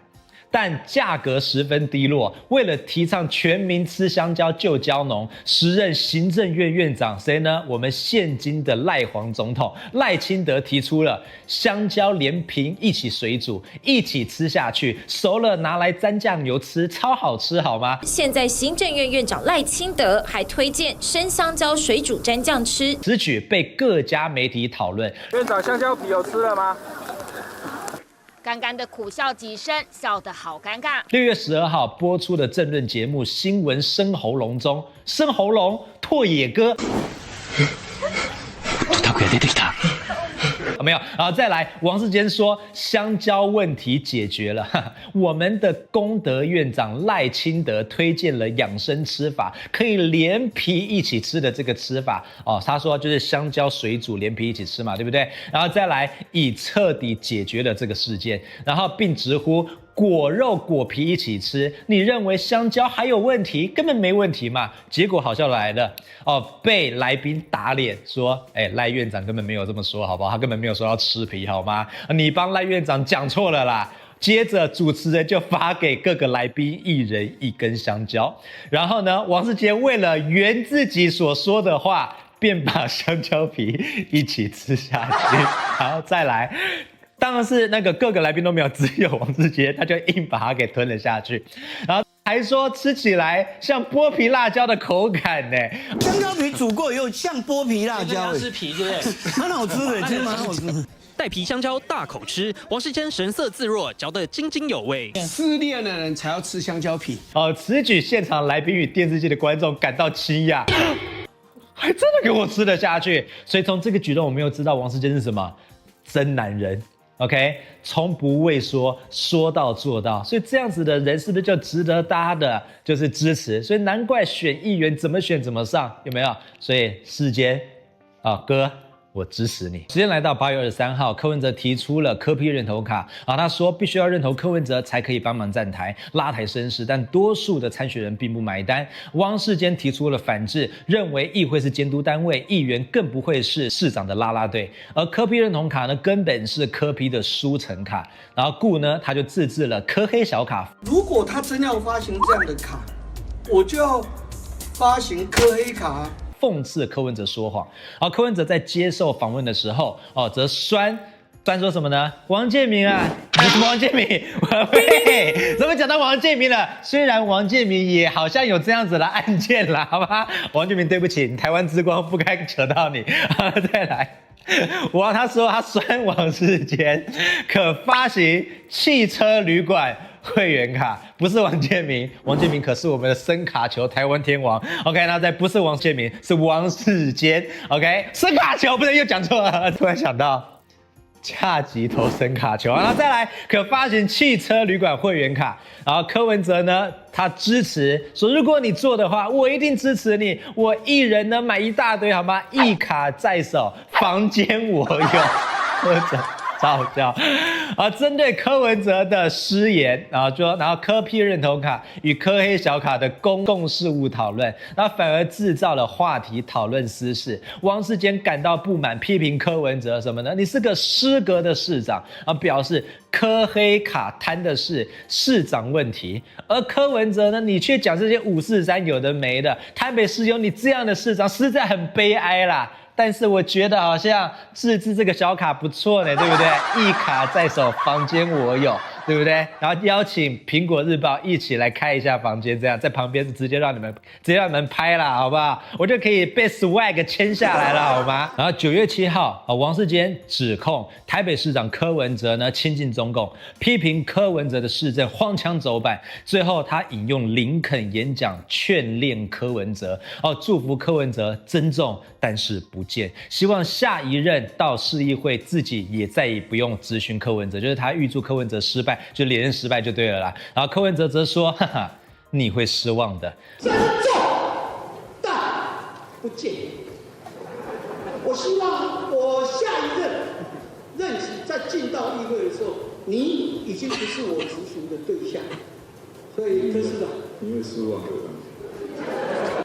但价格十分低落。为了提倡全民吃香蕉救蕉农，时任行政院院长谁呢？我们现今的赖黄总统赖清德提出了香蕉连皮一起水煮，一起吃下去，熟了拿来沾酱油吃，超好吃，好吗？现在行政院院长赖清德还推荐生香蕉水煮沾酱吃，此举被各家媒体讨论。院长，香蕉皮有吃了吗？干干的苦笑几声，笑得好尴尬。6月12号播出的政论节目《新闻生喉咙》中，生喉咙拓野哥。没有，然后再来，王世坚说香蕉问题解决了。我们的功德院长赖清德推荐了养生吃法，可以连皮一起吃的这个吃法他说就是香蕉水煮连皮一起吃嘛，对不对？然后再来，以彻底解决了这个事件，然后并直呼果肉果皮一起吃，你认为香蕉还有问题？根本没问题嘛！结果好笑来了被来宾打脸说，赖院长根本没有这么说，好不好？他根本没有说要吃皮，好吗？你帮赖院长讲错了啦。接着主持人就发给各个来宾一人一根香蕉，然后呢，王世坚为了圆自己所说的话，便把香蕉皮一起吃下去，然后再来。当然是那个各个来宾都没有，只有王世坚，他就硬把它给吞了下去，然后还说吃起来像剥皮辣椒的口感呢。香蕉皮煮过以后像剥皮辣椒，是皮对不对？蛮好吃的，真的蛮好吃的。带皮香蕉大口吃，王世坚神色自若，嚼得津津有味。失恋的人才要吃香蕉皮。此举现场来宾与电视机的观众感到惊讶，还真的给我吃得下去。所以从这个举动，我们又知道王世坚是什么真男人。OK， 从不畏缩，说到做到，所以这样子的人是不是就值得大家的就是支持？所以难怪选议员怎么选怎么上，有没有？所以世坚哥，我支持你。时间来到8月23号，柯文哲提出了柯 P 认同卡他说必须要认同柯文哲才可以帮忙站台拉台声势，但多数的参选人并不买单。汪世坚提出了反制，认为议会是监督单位，议员更不会是市长的啦啦队，而柯 P 认同卡呢，根本是柯 P 的输成卡，然后故呢他就自制了柯黑小卡。如果他真要发行这样的卡，我就要发行柯黑卡。讽刺柯文哲说谎，柯文哲在接受访问的时候，则酸虽然说什么呢？王建民啊，王建民，喂，怎么讲到王建民了？虽然王建民也好像有这样子的案件啦，好吧？王建民，对不起，台湾之光不该扯到你。再来，他说他酸王世坚可发行汽车旅馆会员卡，不是王建民，王建民可是我们的声卡球台湾天王。OK， 那再不是王建民，是王世坚。OK， 声卡球不能又讲错了，突然想到。恰吉投声卡球，然后再来可发行汽车旅馆会员卡，然后柯文哲呢，他支持说，如果你做的话，我一定支持你，我一人呢买一大堆，好吗？一卡在手，房间我有。柯哲超好笑啊！针对柯文哲的失言，然后柯 P 认同卡与柯黑小卡的公共事务讨论，那反而制造了话题讨论私事。王世坚感到不满，批评柯文哲什么呢？你是个失格的市长啊，表示柯黑卡贪的是市长问题，而柯文哲呢，你却讲这些543有的没的，台北市有你这样的市长，实在很悲哀啦。但是我觉得好像自制这个小卡不错呢，对不对？一卡在手，房间我有，对不对？然后邀请苹果日报一起来开一下房间，这样在旁边直接让你们拍啦，好不好？我就可以被 swag 签下来了，好吗？然后9月7号，王世坚指控台北市长柯文哲呢亲近中共，批评柯文哲的市政荒腔走板。最后他引用林肯演讲劝谏柯文哲，祝福柯文哲珍重，但是不见，希望下一任到市议会自己也再也不用咨询柯文哲，就是他预祝柯文哲失败，就连任失败就对了啦。然后柯文哲则说，哈哈，你会失望的。珍重，但不见。我希望我下一任期再进到议会的时候，你已经不是我咨询的对象，所以柯市长，你会失望的。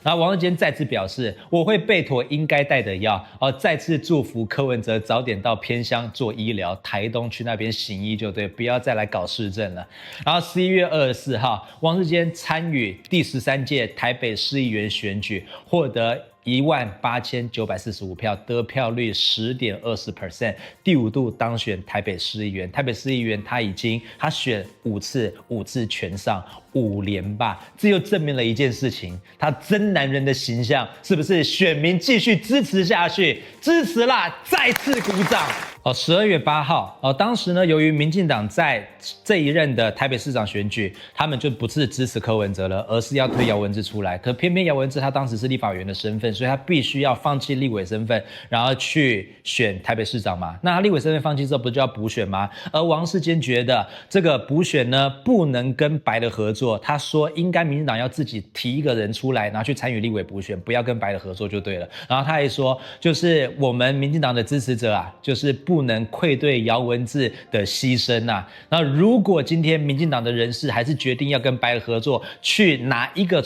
然后王世坚再次表示，我会备妥应该带的药，再次祝福柯文哲早点到偏乡做医疗，台东去那边行医就对，不要再来搞市政了。然后11月24号，王世坚参与第13届台北市议员选举，获得18945票，得票率10.20%，第5度当选台北市议员。台北市议员他选5次全上，5连霸，这又证明了一件事情，他真男人的形象是不是选民继续支持下去？支持啦，再次鼓掌。12月8号，当时呢，由于民进党在这一任的台北市长选举，他们就不是支持柯文哲了，而是要推姚文智出来。可偏偏姚文智他当时是立法委员的身份，所以他必须要放弃立委身份，然后去选台北市长嘛。那他立委身份放弃之后，不就要补选吗？而王世坚觉得这个补选呢，不能跟白的合作，他说应该民进党要自己提一个人出来，然后去参与立委补选，不要跟白的合作就对了。然后他还说，就是我们民进党的支持者啊，就是不能愧对姚文智的牺牲啊。那如果今天民进党的人士还是决定要跟白的合作，去拿一个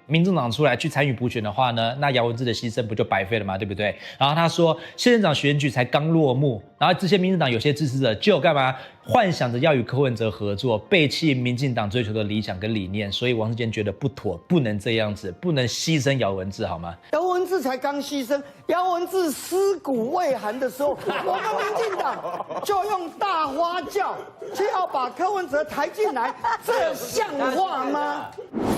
民众党出来去参与补选的话呢，那姚文智的牺牲不就白费了吗？对不对？然后他说，县市长选举才刚落幕，然后这些民进党有些支持者就干嘛？幻想着要与柯文哲合作，背弃民进党追求的理想跟理念，所以王世坚觉得不妥，不能这样子，不能牺牲姚文智，好吗？姚文智才刚牺牲，姚文智尸骨未寒的时候，我们民进党就用大花轿就要把柯文哲抬进来，这像话吗？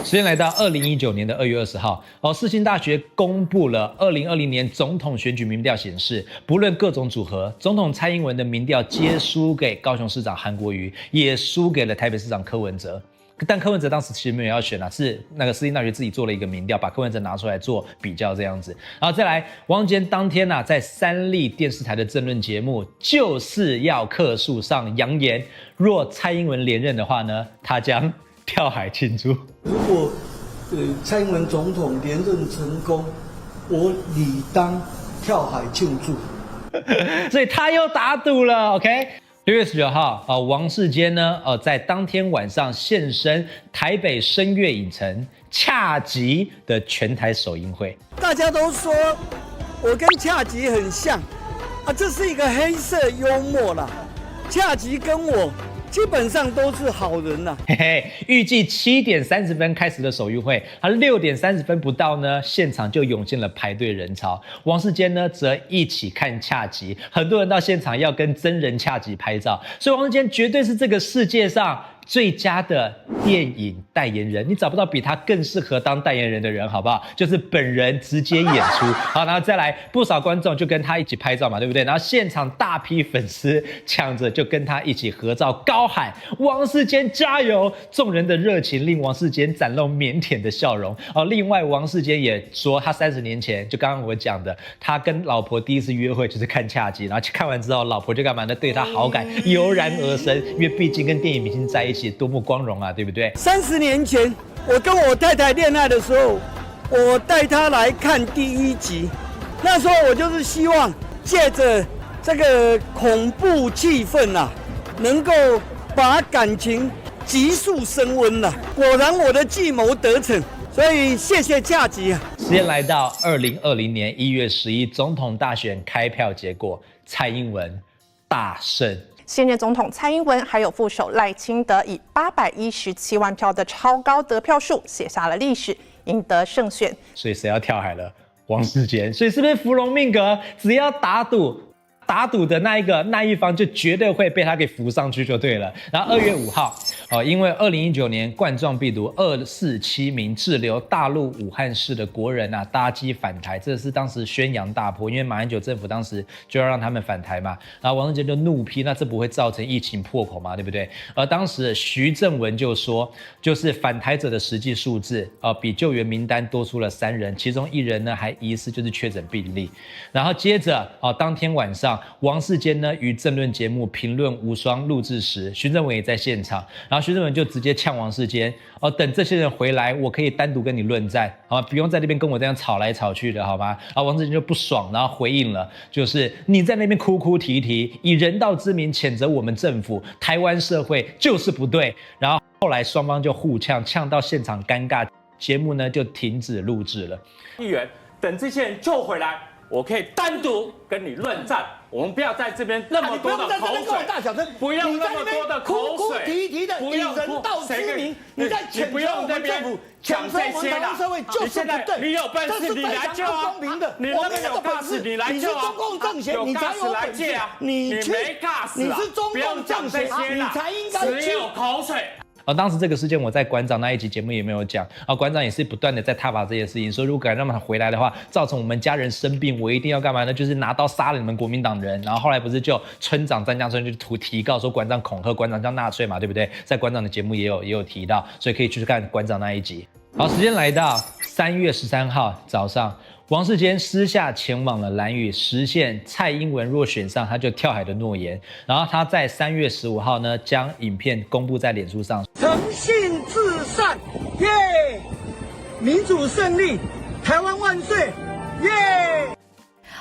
时间来到2019年的2月20号，世新大学公布了2020年总统选举民调显示，不论各种组合，总统蔡英文的民调皆输给高雄市长韩国瑜，也输给了台北市长柯文哲。但柯文哲当时其实没有要选啊，是那个世新大学自己做了一个民调，把柯文哲拿出来做比较这样子。然后再来，王世坚当天啊，在3立电视台的政论节目就是要客诉上扬言，若蔡英文连任的话呢，他将跳海庆祝。如果蔡英文总统连任成功，我理当跳海庆祝。所以他又打赌了 ，OK。6月19号，王世坚呢，在当天晚上现身台北声乐影城恰吉的全台首映会。大家都说我跟恰吉很像啊，这是一个黑色幽默啦。恰吉跟我基本上都是好人呐。嘿嘿，预计7点30分开始的手运会，他6点30分不到呢，现场就涌进了排队人潮。王世坚呢，则一起看恰吉，很多人到现场要跟真人恰吉拍照，所以王世坚绝对是这个世界上最佳的电影代言人，你找不到比他更适合当代言人的人，好不好？就是本人直接演出。好，然后再来，不少观众就跟他一起拍照嘛，对不对？然后现场大批粉丝抢着就跟他一起合照，高喊王世坚加油！众人的热情令王世坚展露腼腆的笑容。另外王世坚也说，他30年前就刚刚我讲的，他跟老婆第一次约会就是看恰吉，然后看完之后，老婆就干嘛呢？对他好感油然而生，因为毕竟跟电影明星在一起。多么光荣啊，对不对？30年前，我跟我太太恋爱的时候，我带她来看第1集。那时候我就是希望借着这个恐怖气氛啊，能够把感情急速升温了。果然我的计谋得逞，所以谢谢恰吉啊。时间来到2020年1月11总统大选开票结果，蔡英文大胜。现任总统蔡英文还有副手赖清德以817万票的超高得票数写下了历史，赢得胜选。所以谁要跳海了？王世坚。所以是不是福龙命格？只要打赌的那一方就绝对会被他给扶上去就对了。然后2月5号，因为2019年冠状病毒247名滞留大陆武汉市的国人啊搭机返台，这是当时宣扬大波，因为马英九政府当时就要让他们返台嘛，然后王世坚就怒批，那这不会造成疫情破口嘛，对不对？而当时徐正文就说，就是返台者的实际数字比救援名单多出了3人，其中1人呢还疑似就是确诊病例。然后接着当天晚上，王世坚呢于政论节目《评论无双》录制时，徐正文也在现场，然后徐正文就直接呛王世坚等这些人回来，我可以单独跟你论战，好吗？不用在那边跟我这样吵来吵去的，好吗？然后王世坚就不爽，然后回应了，就是你在那边哭哭啼啼，以人道之名谴责我们政府，台湾社会就是不对。然后后来双方就互呛，呛到现场尴尬，节目呢就停止录制了。议员，等这些人救回来，我可以单独跟你论战。我们不要在这边那么多的口水，不要那么多的口水，不要人道之名，你在谴责我们政府，讲这些啦。你现在你有本事你来救啊！你那么有尬死你来救啊！中共政协，你才有来借啊！你没尬死啊！你是中共政协，你才应该只有口水。当时这个事件我在馆长那一集节目也没有讲馆长也是不断的在挞伐这件事情，说如果敢让他回来的话，造成我们家人生病，我一定要干嘛呢？就是拿刀杀了你们国民党人。然后后来不是就村长詹家村就提告说馆长恐吓馆长叫纳粹嘛，对不对？在馆长的节目也有提到，所以可以去看馆长那一集。好，时间来到3月13号早上，王世坚私下前往了兰屿，实现蔡英文若选上他就跳海的诺言。然后他在3月15号呢，将影片公布在脸书上。诚信至上，耶！民主胜利，台湾万岁，耶！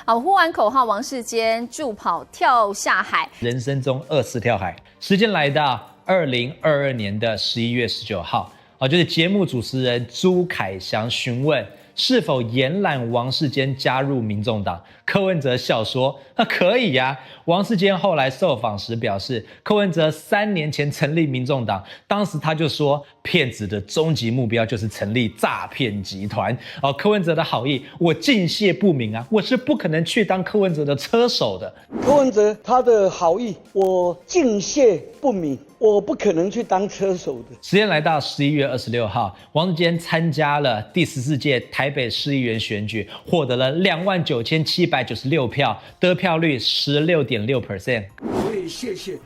好，呼完口号，王世坚助跑跳下海，人生中2次跳海。时间来到2022年的11月19号，就是节目主持人朱凯翔询问是否延揽王世坚加入民众党，柯文哲笑说：“可以呀。”王世坚后来受访时表示，柯文哲3年前成立民众党，当时他就说，骗子的终极目标就是成立诈骗集团。柯文哲的好意，我敬谢不敏啊，我是不可能去当柯文哲的车手的。柯文哲他的好意，我敬谢不敏。我不可能去当车手的。时间来到11月26号，王世坚参加了第14届台北市议员选举，获得了29796票，得票率16.6%。我也谢谢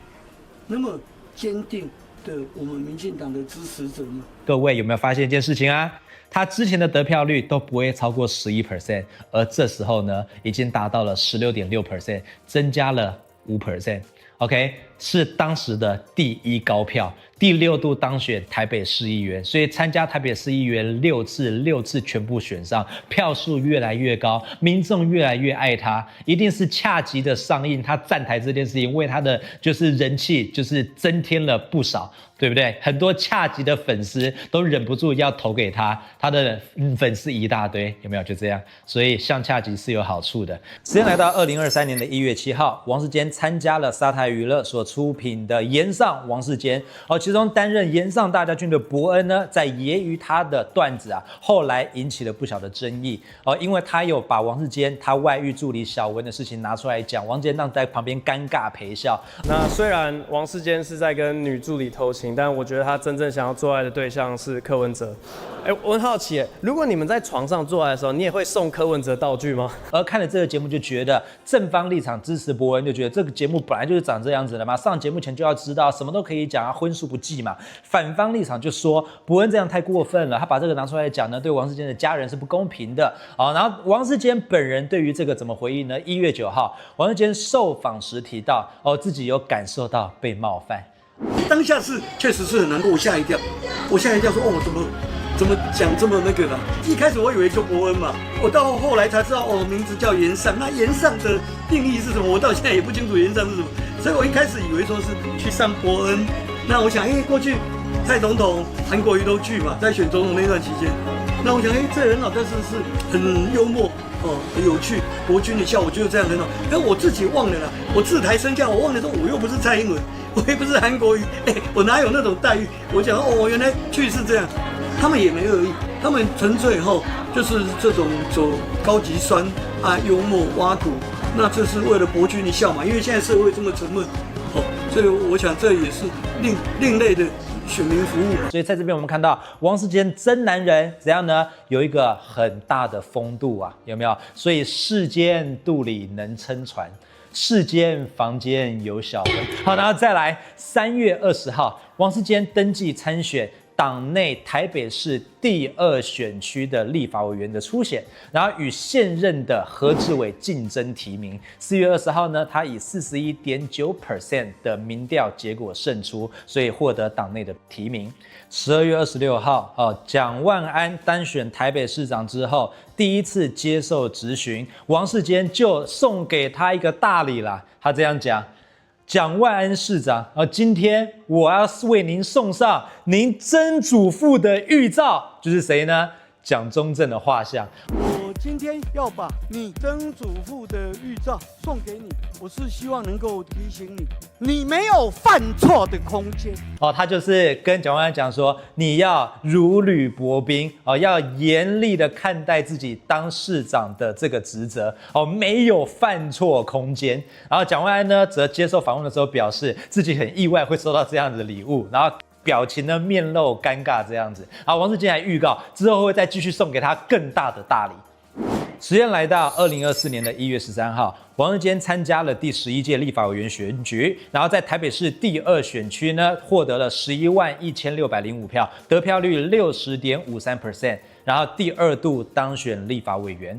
那么坚定的我们民进党的支持者们。各位有没有发现一件事情啊？他之前的得票率都不会超过11%，而这时候呢，已经达到了16.6%，增加了5%。OK， 是当时的第1高票，第6度当选台北市议员，所以参加台北市议员6次全部选上，票数越来越高，民众越来越爱他，一定是恰吉的上映，他站台这件事情为他的就是人气就是增添了不少，对不对？很多恰吉的粉丝都忍不住要投给他，他的粉丝一大堆，有没有？就这样，所以像恰吉是有好处的。时间来到2023年的1月7号，王世坚参加了沙台娱乐所出品的岩上王世坚哦，其中担任岩上大将军的伯恩呢，在揶揄他的段子啊，后来引起了不小的争议哦，因为他有把王世坚他外遇助理小文的事情拿出来讲，王世坚让在旁边尴尬陪笑。那虽然王世坚是在跟女助理偷情，但我觉得他真正想要做爱的对象是柯文哲。我很好奇，如果你们在床上做爱的时候，你也会送柯文哲道具吗？而看了这个节目就觉得正方立场支持伯恩，就觉得这个节目本来就是长这样子的嘛，上节目前就要知道什么都可以讲啊，荤素不忌嘛。反方立场就说伯恩这样太过分了，他把这个拿出来讲呢，对王世坚的家人是不公平的啊。然后王世坚本人对于这个怎么回应呢？1月9号，王世坚受访时提到，自己有感受到被冒犯，当下是确实是很难过，我吓一跳说怎么讲这么那个啦？一开始我以为就伯恩嘛，我到后来才知道名字叫岩上。那岩上的定义是什么？我到现在也不清楚岩上是什么。所以我一开始以为说是去上伯恩。那我想，过去蔡总统、韩国瑜都去嘛，在选总统那段期间。那我想，这人好像是很幽默很有趣，博君一笑，我觉得这样很好。可我自己忘了啦，我自抬身价，我忘了说我又不是蔡英文，我也不是韩国瑜，我哪有那种待遇？我讲原来去是这样。他们也没恶意，他们纯粹就是这种走高级酸啊，幽默挖苦，那这是为了博君一笑嘛。因为现在社会这么沉闷，所以我想这也是另类的选民服务。所以在这边我们看到王世坚真男人怎样呢？有一个很大的风度啊，有没有？所以世间肚里能撑船，世间房间有小文。好，然后再来3月20号，王世坚登记参选党内台北市第2选区的立法委员的初选，然后与现任的何志伟竞争提名。4月20号呢，他以41.9% 的民调结果胜出，所以获得党内的提名。12月26号，蒋万安当选台北市长之后，第一次接受质询，王世坚就送给他一个大礼啦。他这样讲。蒋万安市长，今天我要为您送上您曾祖父的玉照，就是谁呢？蒋中正的画像。我今天要把你曾祖父的玉照送给你，我是希望能够提醒你，你没有犯错的空间。他就是跟蒋万安讲说，你要如履薄冰，要严厉的看待自己当市长的这个职责，没有犯错空间。然后蒋万安呢，则接受访问的时候表示，自己很意外会收到这样子的礼物，然后表情呢面露尴尬这样子。然后王世坚还预告之后会再继续送给他更大的大礼。时间来到2024年的1月13号，王世坚参加了第11届立法委员选举，然后在台北市第2选区呢获得了111605票，得票率60.53%，然后第2度当选立法委员。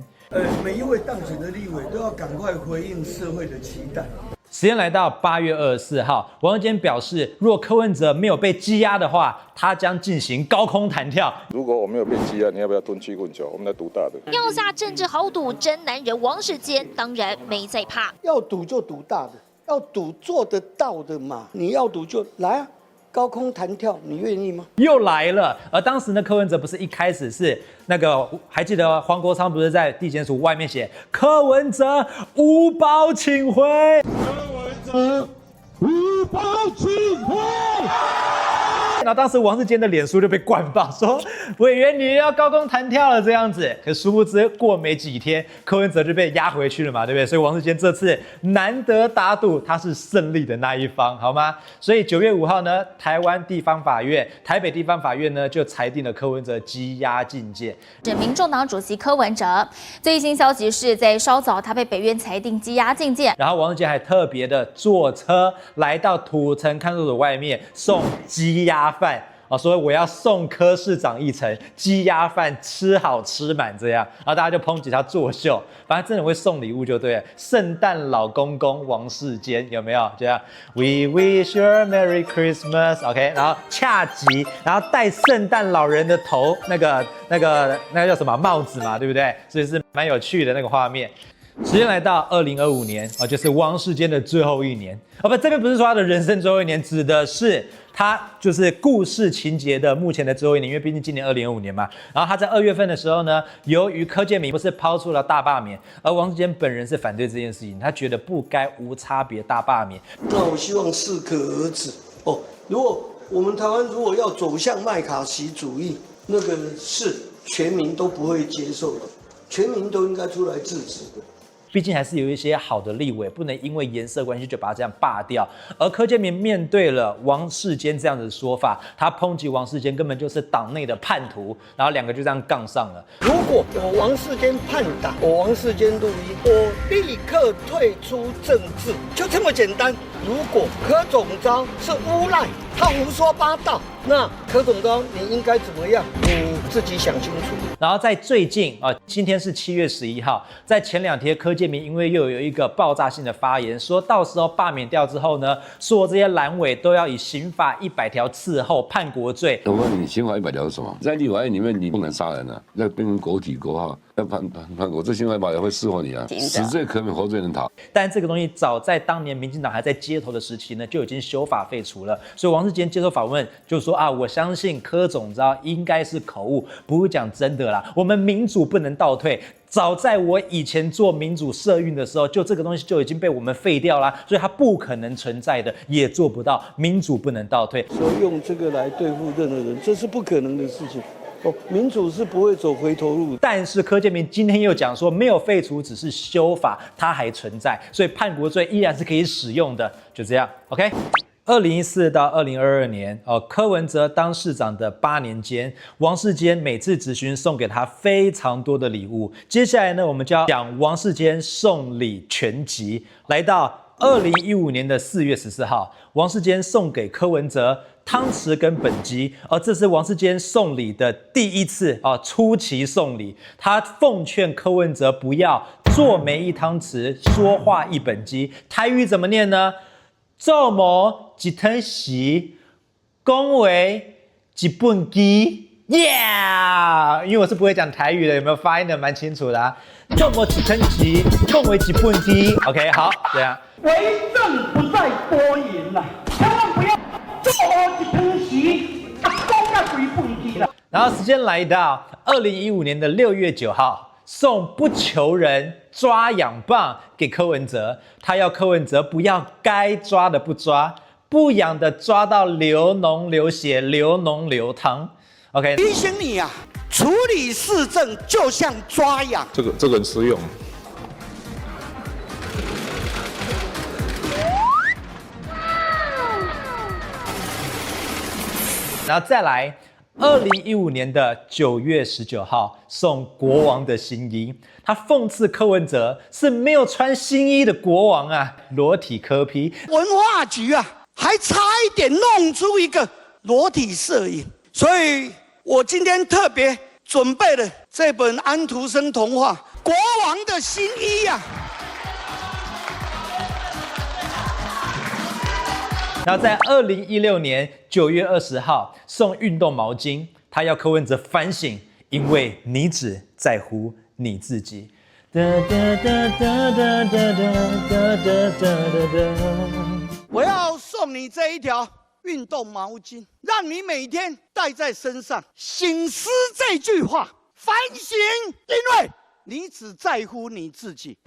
每一位当选的立委都要赶快回应社会的期待。时间来到8月24号，王世坚表示，若柯文哲没有被羁押的话，他将进行高空弹跳。如果我没有被羁押，你要不要蹲气棍球？我们来赌大的。要下政治豪赌，真男人王世坚当然没在怕。要赌就赌大的，要赌做得到的嘛。你要赌就来啊！高空弹跳，你愿意吗？又来了。而当时呢，柯文哲不是一开始是那个，还记得黄国昌不是在地检署外面写柯文哲无保请回，柯文哲无保请回。然后当时王世坚的脸书就被灌爆，说委员你要高空弹跳了这样子。可殊不知过没几天，柯文哲就被压回去了嘛，对不对？所以王世坚这次难得打赌，他是胜利的那一方，好吗？所以9月5号呢，台北地方法院呢就裁定了柯文哲羁押禁见。民众党主席柯文哲最新消息是在稍早他被北院裁定羁押禁见，然后王世坚还特别的坐车来到土城看守所外面送羁押饭。所以我要送柯市长一程鸡鸭饭，吃好吃满这样，然后大家就抨击他作秀，反正真的会送礼物就对了。圣诞老公公王世坚有没有？这样 We wish you a Merry Christmas，OK， 然后恰吉，然后戴圣诞老人的头那个叫什么帽子嘛，对不对？所以是蛮有趣的那个画面。时间来到2025年，就是王世坚的最后一年。这边不是说他的人生最后一年，指的是他就是故事情节的目前的最后一年，因为毕竟今年2025年嘛。然后他在2月份的时候呢，由于柯建铭不是抛出了大罢免，而王世坚本人是反对这件事情，他觉得不该无差别大罢免。那我希望适可而止哦。如果我们台湾如果要走向麦卡锡主义，那个是全民都不会接受的，全民都应该出来制止的。毕竟还是有一些好的立委，不能因为颜色关系就把它这样罢掉。而柯建铭面对了王世坚这样的说法，他抨击王世坚根本就是党内的叛徒，然后两个就这样杠上了。如果我王世坚叛党，我王世坚录音，我立刻退出政治，就这么简单。如果柯总召是诬赖，他胡说八道，那柯总召你应该怎么样？你自己想清楚。然后在最近今天是7月11号，在前2天柯建铭因为又有一个爆炸性的发言，说到时候罢免掉之后呢，说这些蓝委都要以刑法100条伺候叛国罪。我问你，刑法100条是什么？在立法院里面你不能杀人啊，那变成国体国号。要叛国，这刑法100条会伺候你啊，死罪可免，活罪能逃。但这个东西早在当年民进党还在街头的时期呢，就已经修法废除了。所以王世坚接受访问就说啊，我相信柯总召应该是口误，不是讲真的啦。我们民主不能倒退。早在我以前做民主社运的时候，就这个东西就已经被我们废掉啦，所以它不可能存在的，也做不到。民主不能倒退，说用这个来对付任何人，这是不可能的事情。民主是不会走回头路。但是柯建铭今天又讲说，没有废除，只是修法，它还存在，所以叛国罪依然是可以使用的。就这样 ，OK。2014到2022年，柯文哲当市长的8年间，王世坚每次质询送给他非常多的礼物。接下来呢，我们就要讲王世坚送礼全集。来到2015年的4月14号，王世坚送给柯文哲汤匙跟本机，这是王世坚送礼的第一次初期送礼。他奉劝柯文哲不要做媒一汤匙，说话一本机。台语怎么念呢？做模一汤匙，讲话一本机。因为我是不会讲台语的，有没有发音的蛮清楚的啊？做模一汤匙，讲话一本机。OK， 好，这样。为政不在多言呐，千万不要做模一汤匙，讲到几本机啦。然后时间来到2015年的6月9号。送不求人抓痒棒给柯文哲，他要柯文哲不要该抓的不抓，不痒的抓到流脓流血、流脓流汤。OK， 提醒你啊，处理市政就像抓痒，这个很实用。然后再来。2015年的9月19号，送国王的新衣。他讽刺柯文哲是没有穿新衣的国王啊，裸体柯 P。文化局啊，还差一点弄出一个裸体摄影，所以我今天特别准备了这本安徒生童话《国王的新衣》啊。然后在2016年9月20号送运动毛巾，他要柯文哲反省，因为你只在乎你自己。我要送你这一条运动毛巾，让你每天带在身上，省思这句话，反省，因为你只在乎你自己。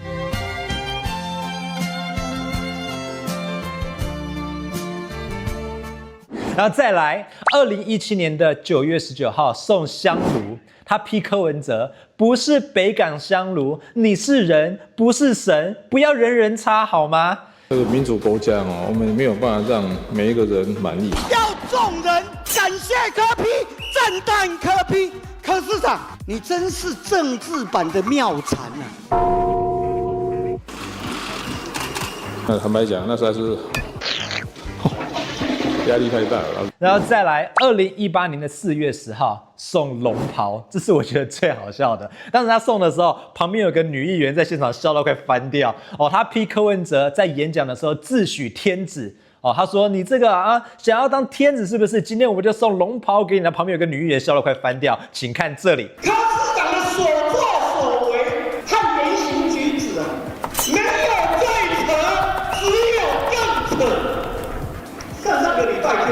然后再来，2017年的9月19号送香炉，他批柯文哲不是北港香炉，你是人不是神，不要人人差好吗？这个民主国家我们没有办法让每一个人满意。要众人感谢柯 P， 赞叹柯 P。柯市长，你真是政治版的妙禅啊！那坦白讲，那实在是。压力太大了。然后再来，2018年的4月10号送龙袍，这是我觉得最好笑的。当时他送的时候，旁边有个女议员在现场笑到快翻掉。他批柯文哲在演讲的时候自诩天子。他说你这个想要当天子是不是？今天我们就送龙袍给你了。旁边有个女议员笑到快翻掉，请看这里。柯市长的所作所为和言行举止没有最扯，只有更扯。上个礼拜天，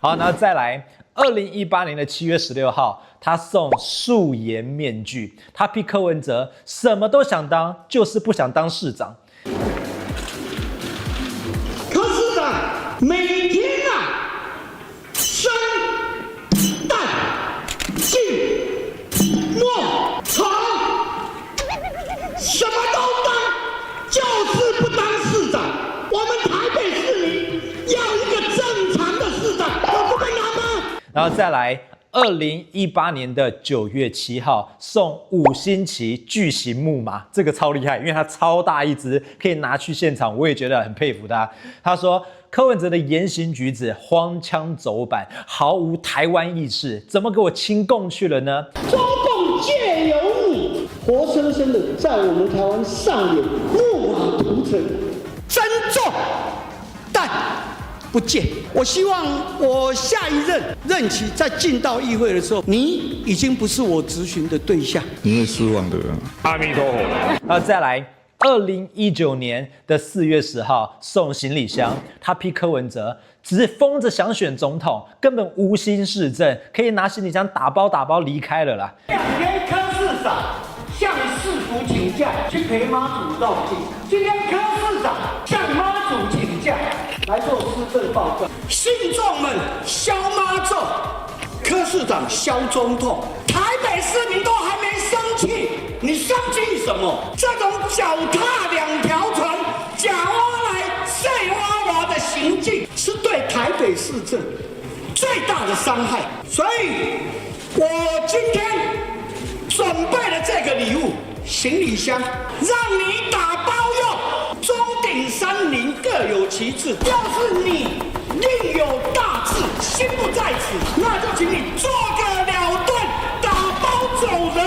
好，然后再来，2018年的7月16号，他送素颜面具，他批柯文哲什么都想当，就是不想当市长。柯市长每天生蛋净末床，什么都当，就是不当市长。我们台北市民要一个正常的市长，有这么难吗？然后再来，2018年的9月7号送5星旗巨型木马，这个超厉害，因为它超大一只，可以拿去现场，我也觉得很佩服他。他说柯文哲的言行举止荒腔走板，毫无台湾意识，怎么给我亲共去了呢？中共借由你，活生生的在我们台湾上演木马屠城，珍重但不见。我希望我下一任期在进到议会的时候，你已经不是我质询的对象。你会失望的。阿弥陀佛。然后再来，2019年的4月10号送行李箱，他批柯文哲只是疯着想选总统，根本无心市政，可以拿行李箱打包离开了啦。2天柯市长向市府请假去陪妈祖绕境，今天柯市长向妈祖请假来做施政报告，信众们消妈咒，柯市长消中痛，台北市民都还没生气，你生气什么？这种脚踏2条船、假挖来碎挖的行径，是对台北市政最大的伤害。所以，我今天准备了这个礼物——行李箱，让你打包用。中鼎山林各有其志，要是你另有大志，心不在此，那就请你做个了断，打包走人。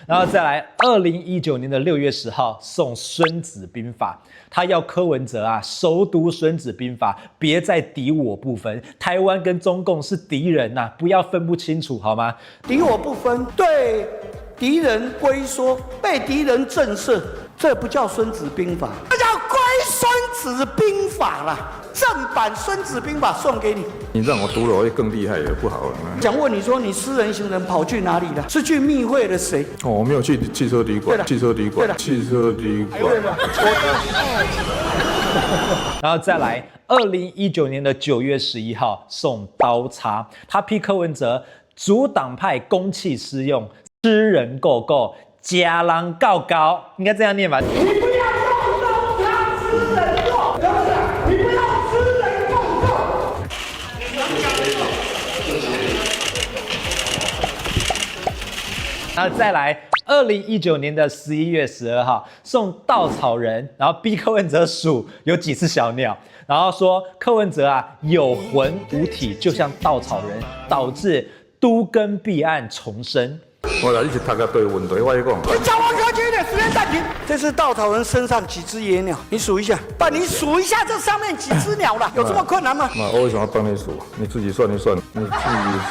然后再来，2019年的6月10号送《孙子兵法》，他要柯文哲熟读《孙子兵法》，别再敌我不分。台湾跟中共是敌人不要分不清楚好吗？敌我不分，对敌人龟缩，被敌人震慑，这不叫《孙子兵法》，这叫《龟孙子兵法》啦。正版《孙子兵法》送给你，你让我读了，我会更厉害也不好了。想问你说，你私人行人跑去哪里了？是去密会了谁？哦，我没有去汽车旅馆。汽车旅馆。然后再来，2019年的9月11号送刀叉，他批柯文哲主党派公器私用，吃人够够，家人告高，应该这样念吧？你不要用刀叉吃人够，对不对？你不要吃人够够。然后再来，2019年的11月12号送稻草人，然后逼柯文哲数有几次小鸟，然后说柯文哲有魂无体，就像稻草人，导致都更弊案重生。我来一起读个对问题，我跟你讲。你叫我科学一点，时间暂停。这是稻草人身上几只野鸟？你数一下。不，你数一下这上面几只鸟了，有这么困难吗？我为什么要帮你数？你自己算一算，你自己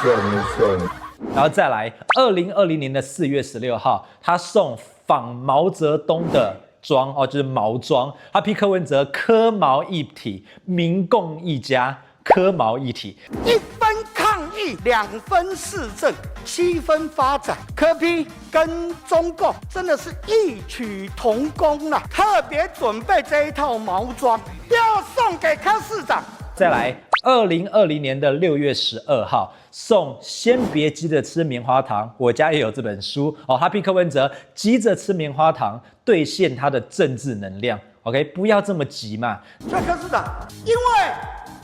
算一算。然后再来，2020年的4月16号，他送仿毛泽东的装就是毛装，他批柯文哲柯毛一体，民共一家，柯毛一体。1分抗疫，2分市政，7分发展。柯批跟中共真的是异曲同工啦，特别准备这一套毛装，要送给柯市长。再来，2020年的6月12号送先别急着吃棉花糖，我家也有这本书他批柯文哲急着吃棉花糖，兑现他的政治能量。OK， 不要这么急嘛。所以柯市长，因为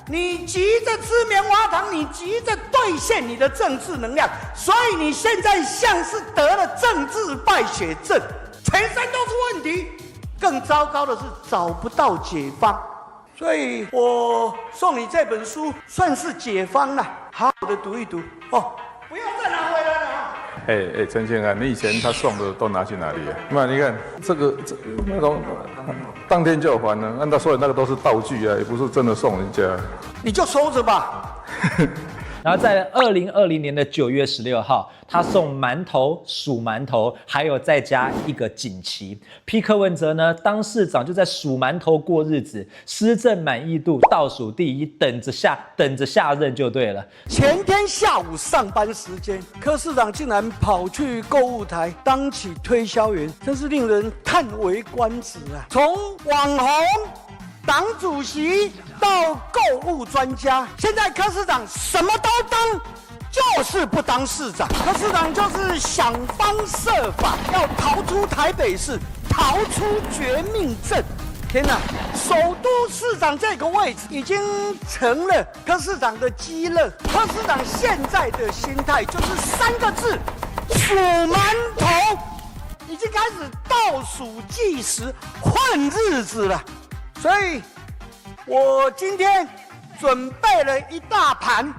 你急着吃棉花糖，你急着兑现你的政治能量，所以你现在像是得了政治败血症，全身都是问题。更糟糕的是找不到解方。所以我送你这本书，算是解方了，好好的读一读哦，不要再拿回来了陈庆安，你以前他送的都拿去哪里啊？那你看那种当天就还了，按照说的那个都是道具也不是真的送人家。你就收着吧。然后在2020年的9月16号，他送馒头、数馒头，还有再加一个锦旗。批柯文哲呢，当市长就在数馒头过日子，施政满意度倒数第1，等着下任就对了。前天下午上班时间，柯市长竟然跑去购物台当起推销员，真是令人叹为观止啊！从网红、党主席到购物专家，现在柯市长什么都当，就是不当市长。柯市长就是想方设法要逃出台北市，逃出绝命镇。天哪，首都市长这个位置已经成了柯市长的鸡肋。柯市长现在的心态就是3个字：数馒头。已经开始倒数计时混日子了，所以我今天准备了一大盘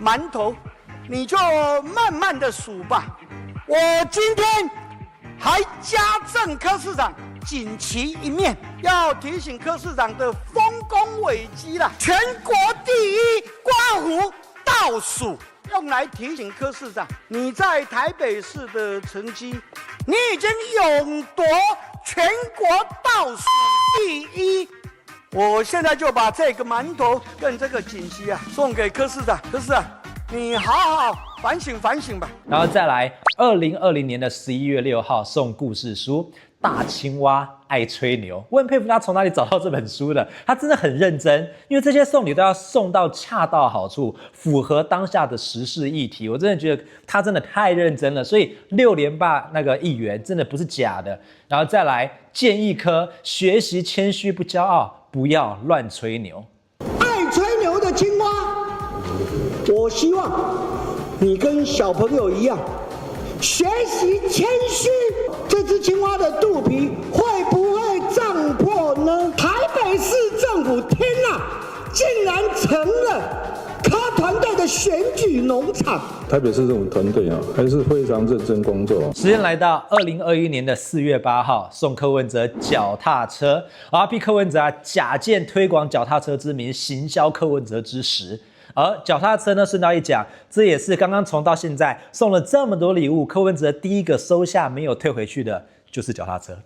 馒头，你就慢慢的数吧。我今天还加赠柯市长锦旗1面，要提醒柯市长的丰功伟绩啦！全国第1刮胡倒数，用来提醒柯市长，你在台北市的成绩，你已经勇夺全国倒数第1。我现在就把这个馒头跟这个锦旗送给柯市长。柯市长，你好好反省反省吧。然后再来，2020年的11月6号送故事书《大青蛙爱吹牛》。我很佩服他从哪里找到这本书的，他真的很认真，因为这些送礼都要送到恰到好处，符合当下的时事议题。我真的觉得他真的太认真了，所以6连霸那个议员真的不是假的。然后再来，建议柯学习谦虚不骄傲，不要乱吹牛。爱吹牛的青蛙，我希望你跟小朋友一样，学习谦虚。这只青蛙的肚皮会不会胀破呢？台北市政府，天哪，竟然成了柯团队的选举农场。台北市政府团队还是非常认真工作。时间来到2021年的4月8号，送柯文哲脚踏车，批柯文哲假借推广脚踏车之名，行销柯文哲之实。而脚踏车呢，顺道一讲，这也是刚刚从到现在送了这么多礼物，柯文哲第一个收下没有退回去的就是脚踏车。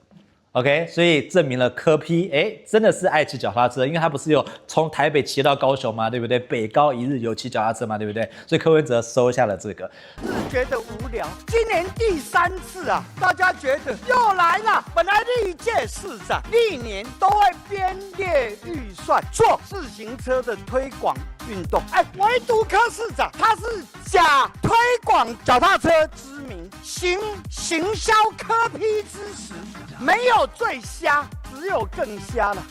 OK， 所以证明了柯 P 真的是爱骑脚踏车，因为他不是有从台北骑到高雄嘛，对不对？北高一日游骑脚踏车嘛，对不对？所以柯文哲收下了这个。是觉得无聊，今年第3次大家觉得又来了。本来历届市长历年都会编列预算做自行车的推广运动，唯独柯市长他是假推广脚踏车之名，行销柯 P 之实，没有最瞎，只有更瞎了，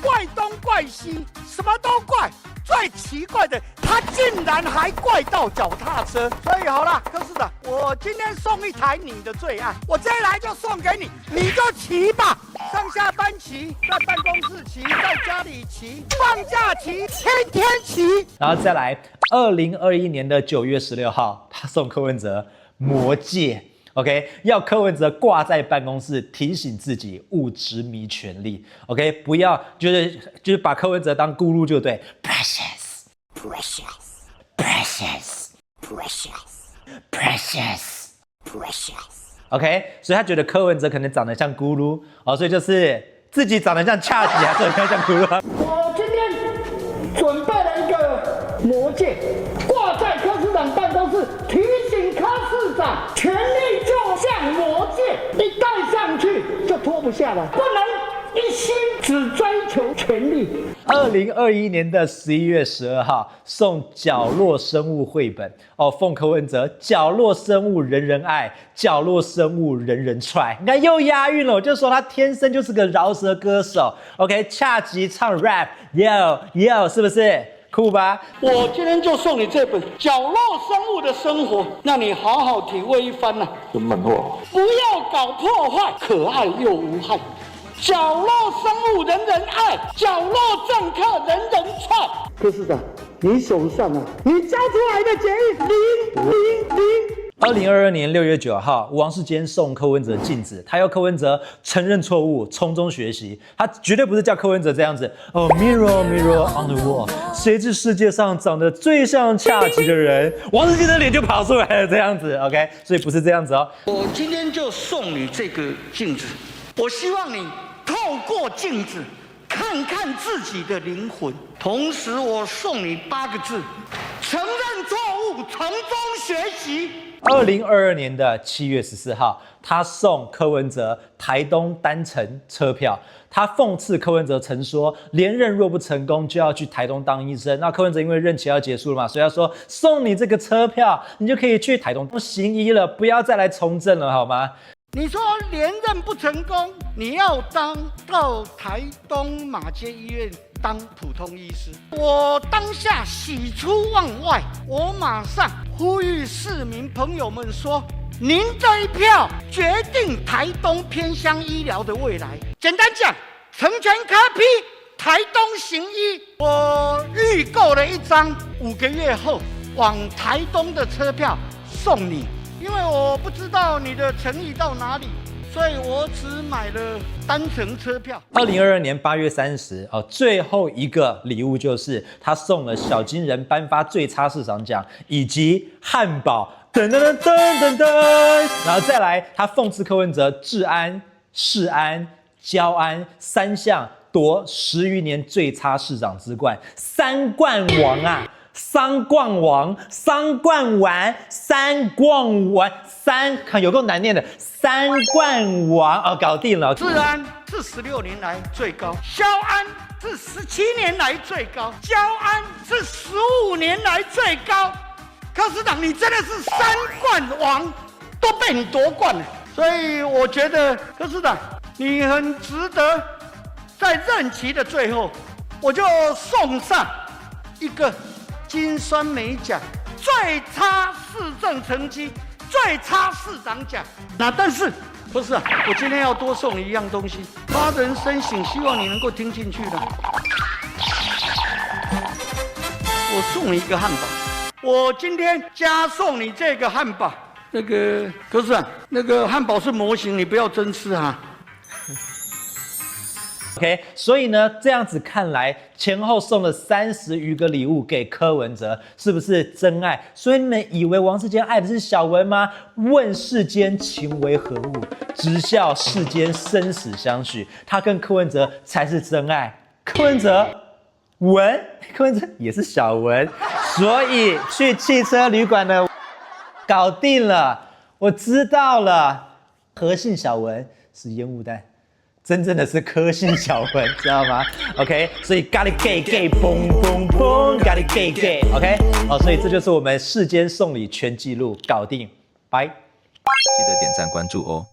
怪东怪西，什么都怪。最奇怪的，他竟然还怪到脚踏车。所以好了，柯市长，我今天送一台你的最爱，我这一来就送给你，你就骑吧，上下班骑，在办公室骑，在家里骑，放假骑，天天骑。然后再来，2021年的9月16号，他送柯文哲魔戒。OK， 要柯文哲挂在办公室提醒自己勿执迷权力。OK， 不要就是把柯文哲当咕噜就对 ，precious precious precious precious precious precious。OK， 所以他觉得柯文哲可能长得像咕噜所以就是自己长得像恰吉，还是很像咕噜。我今天准备了一个魔戒，挂在柯市长办公室，提醒柯市长权力就像魔戒，一戴上去就脱不下来，不能一心只追求权力。2021年的11月12号，送角落生物绘本奉柯文哲角落生物人人爱，角落生物人人踹。你看又押韵了，我就说他天生就是个饶舌歌手。OK， 恰吉唱 rap， yo， 是不是？酷吧？我今天就送你这本《角落生物的生活》，让你好好体会一番呐。真漫画。不要搞破坏，可爱又无害。角落生物人人爱，角落政客人人踹。柯市长，你手上你交出来的决议000。2022年6月9号，王世坚送柯文哲镜子，他要柯文哲承认错误，从中学习。他绝对不是叫柯文哲这样子哦 ，Mirror Mirror on the wall， 谁是世界上长得最像恰吉的人？王世坚的脸就跑出来了，这样子 ，OK， 所以不是这样子哦。我今天就送你这个镜子，我希望你透过镜子看看自己的灵魂，同时我送你8个字：承认错误，从中学习。2022年7月14号，他送柯文哲台东单程车票。他讽刺柯文哲曾说，连任若不成功，就要去台东当医生。那柯文哲因为任期要结束了嘛，所以他说送你这个车票，你就可以去台东行医了，不要再来从政了，好吗？你说连任不成功，你要到台东马偕医院当普通医师。我当下喜出望外，我马上呼吁市民朋友们说，您这一票决定台东偏乡医疗的未来。简单讲，成全柯 P， 台东行医。我预购了一张5个月后往台东的车票送你。因为我不知道你的诚意到哪里，所以我只买了单程车票。2022年8月30号，最后一个礼物就是他送了小金人颁发最差市长奖以及汉堡，噔噔噔噔噔噔，然后再来他讽刺柯文哲治安、市安、交安3项夺10余年最差市长之冠，3冠王啊！三冠王，三冠王，三冠王，看有够难念的三冠王哦，搞定了。治安是16年来最高，交安是17年来最高，交安是15年来最高。柯市长，你真的是3冠王，都被你夺冠了。所以我觉得柯市长，你很值得在任期的最后，我就送上一个金酸梅奖最差市政成绩、最差市长奖。那但是不是啊？我今天要多送你一样东西，发人深省，希望你能够听进去的。我送你一个汉堡，我今天加送你这个汉堡。那个柯市长，那个汉堡是模型，你不要真吃哈。OK， 所以呢，这样子看来，前后送了30余个礼物给柯文哲，是不是真爱？所以你们以为王世坚爱的是小文吗？问世间情为何物，直笑世间生死相许。他跟柯文哲才是真爱。柯文哲也是小文，所以去汽车旅馆的搞定了。我知道了，何姓小文是烟雾弹。真正的是柯姓小文，知道吗 ？OK， 所以咖喱 gay 嘣嘣嘣，咖喱 gay OK， 所以这就是我们世间送礼全纪录，搞定，拜！记得点赞关注哦。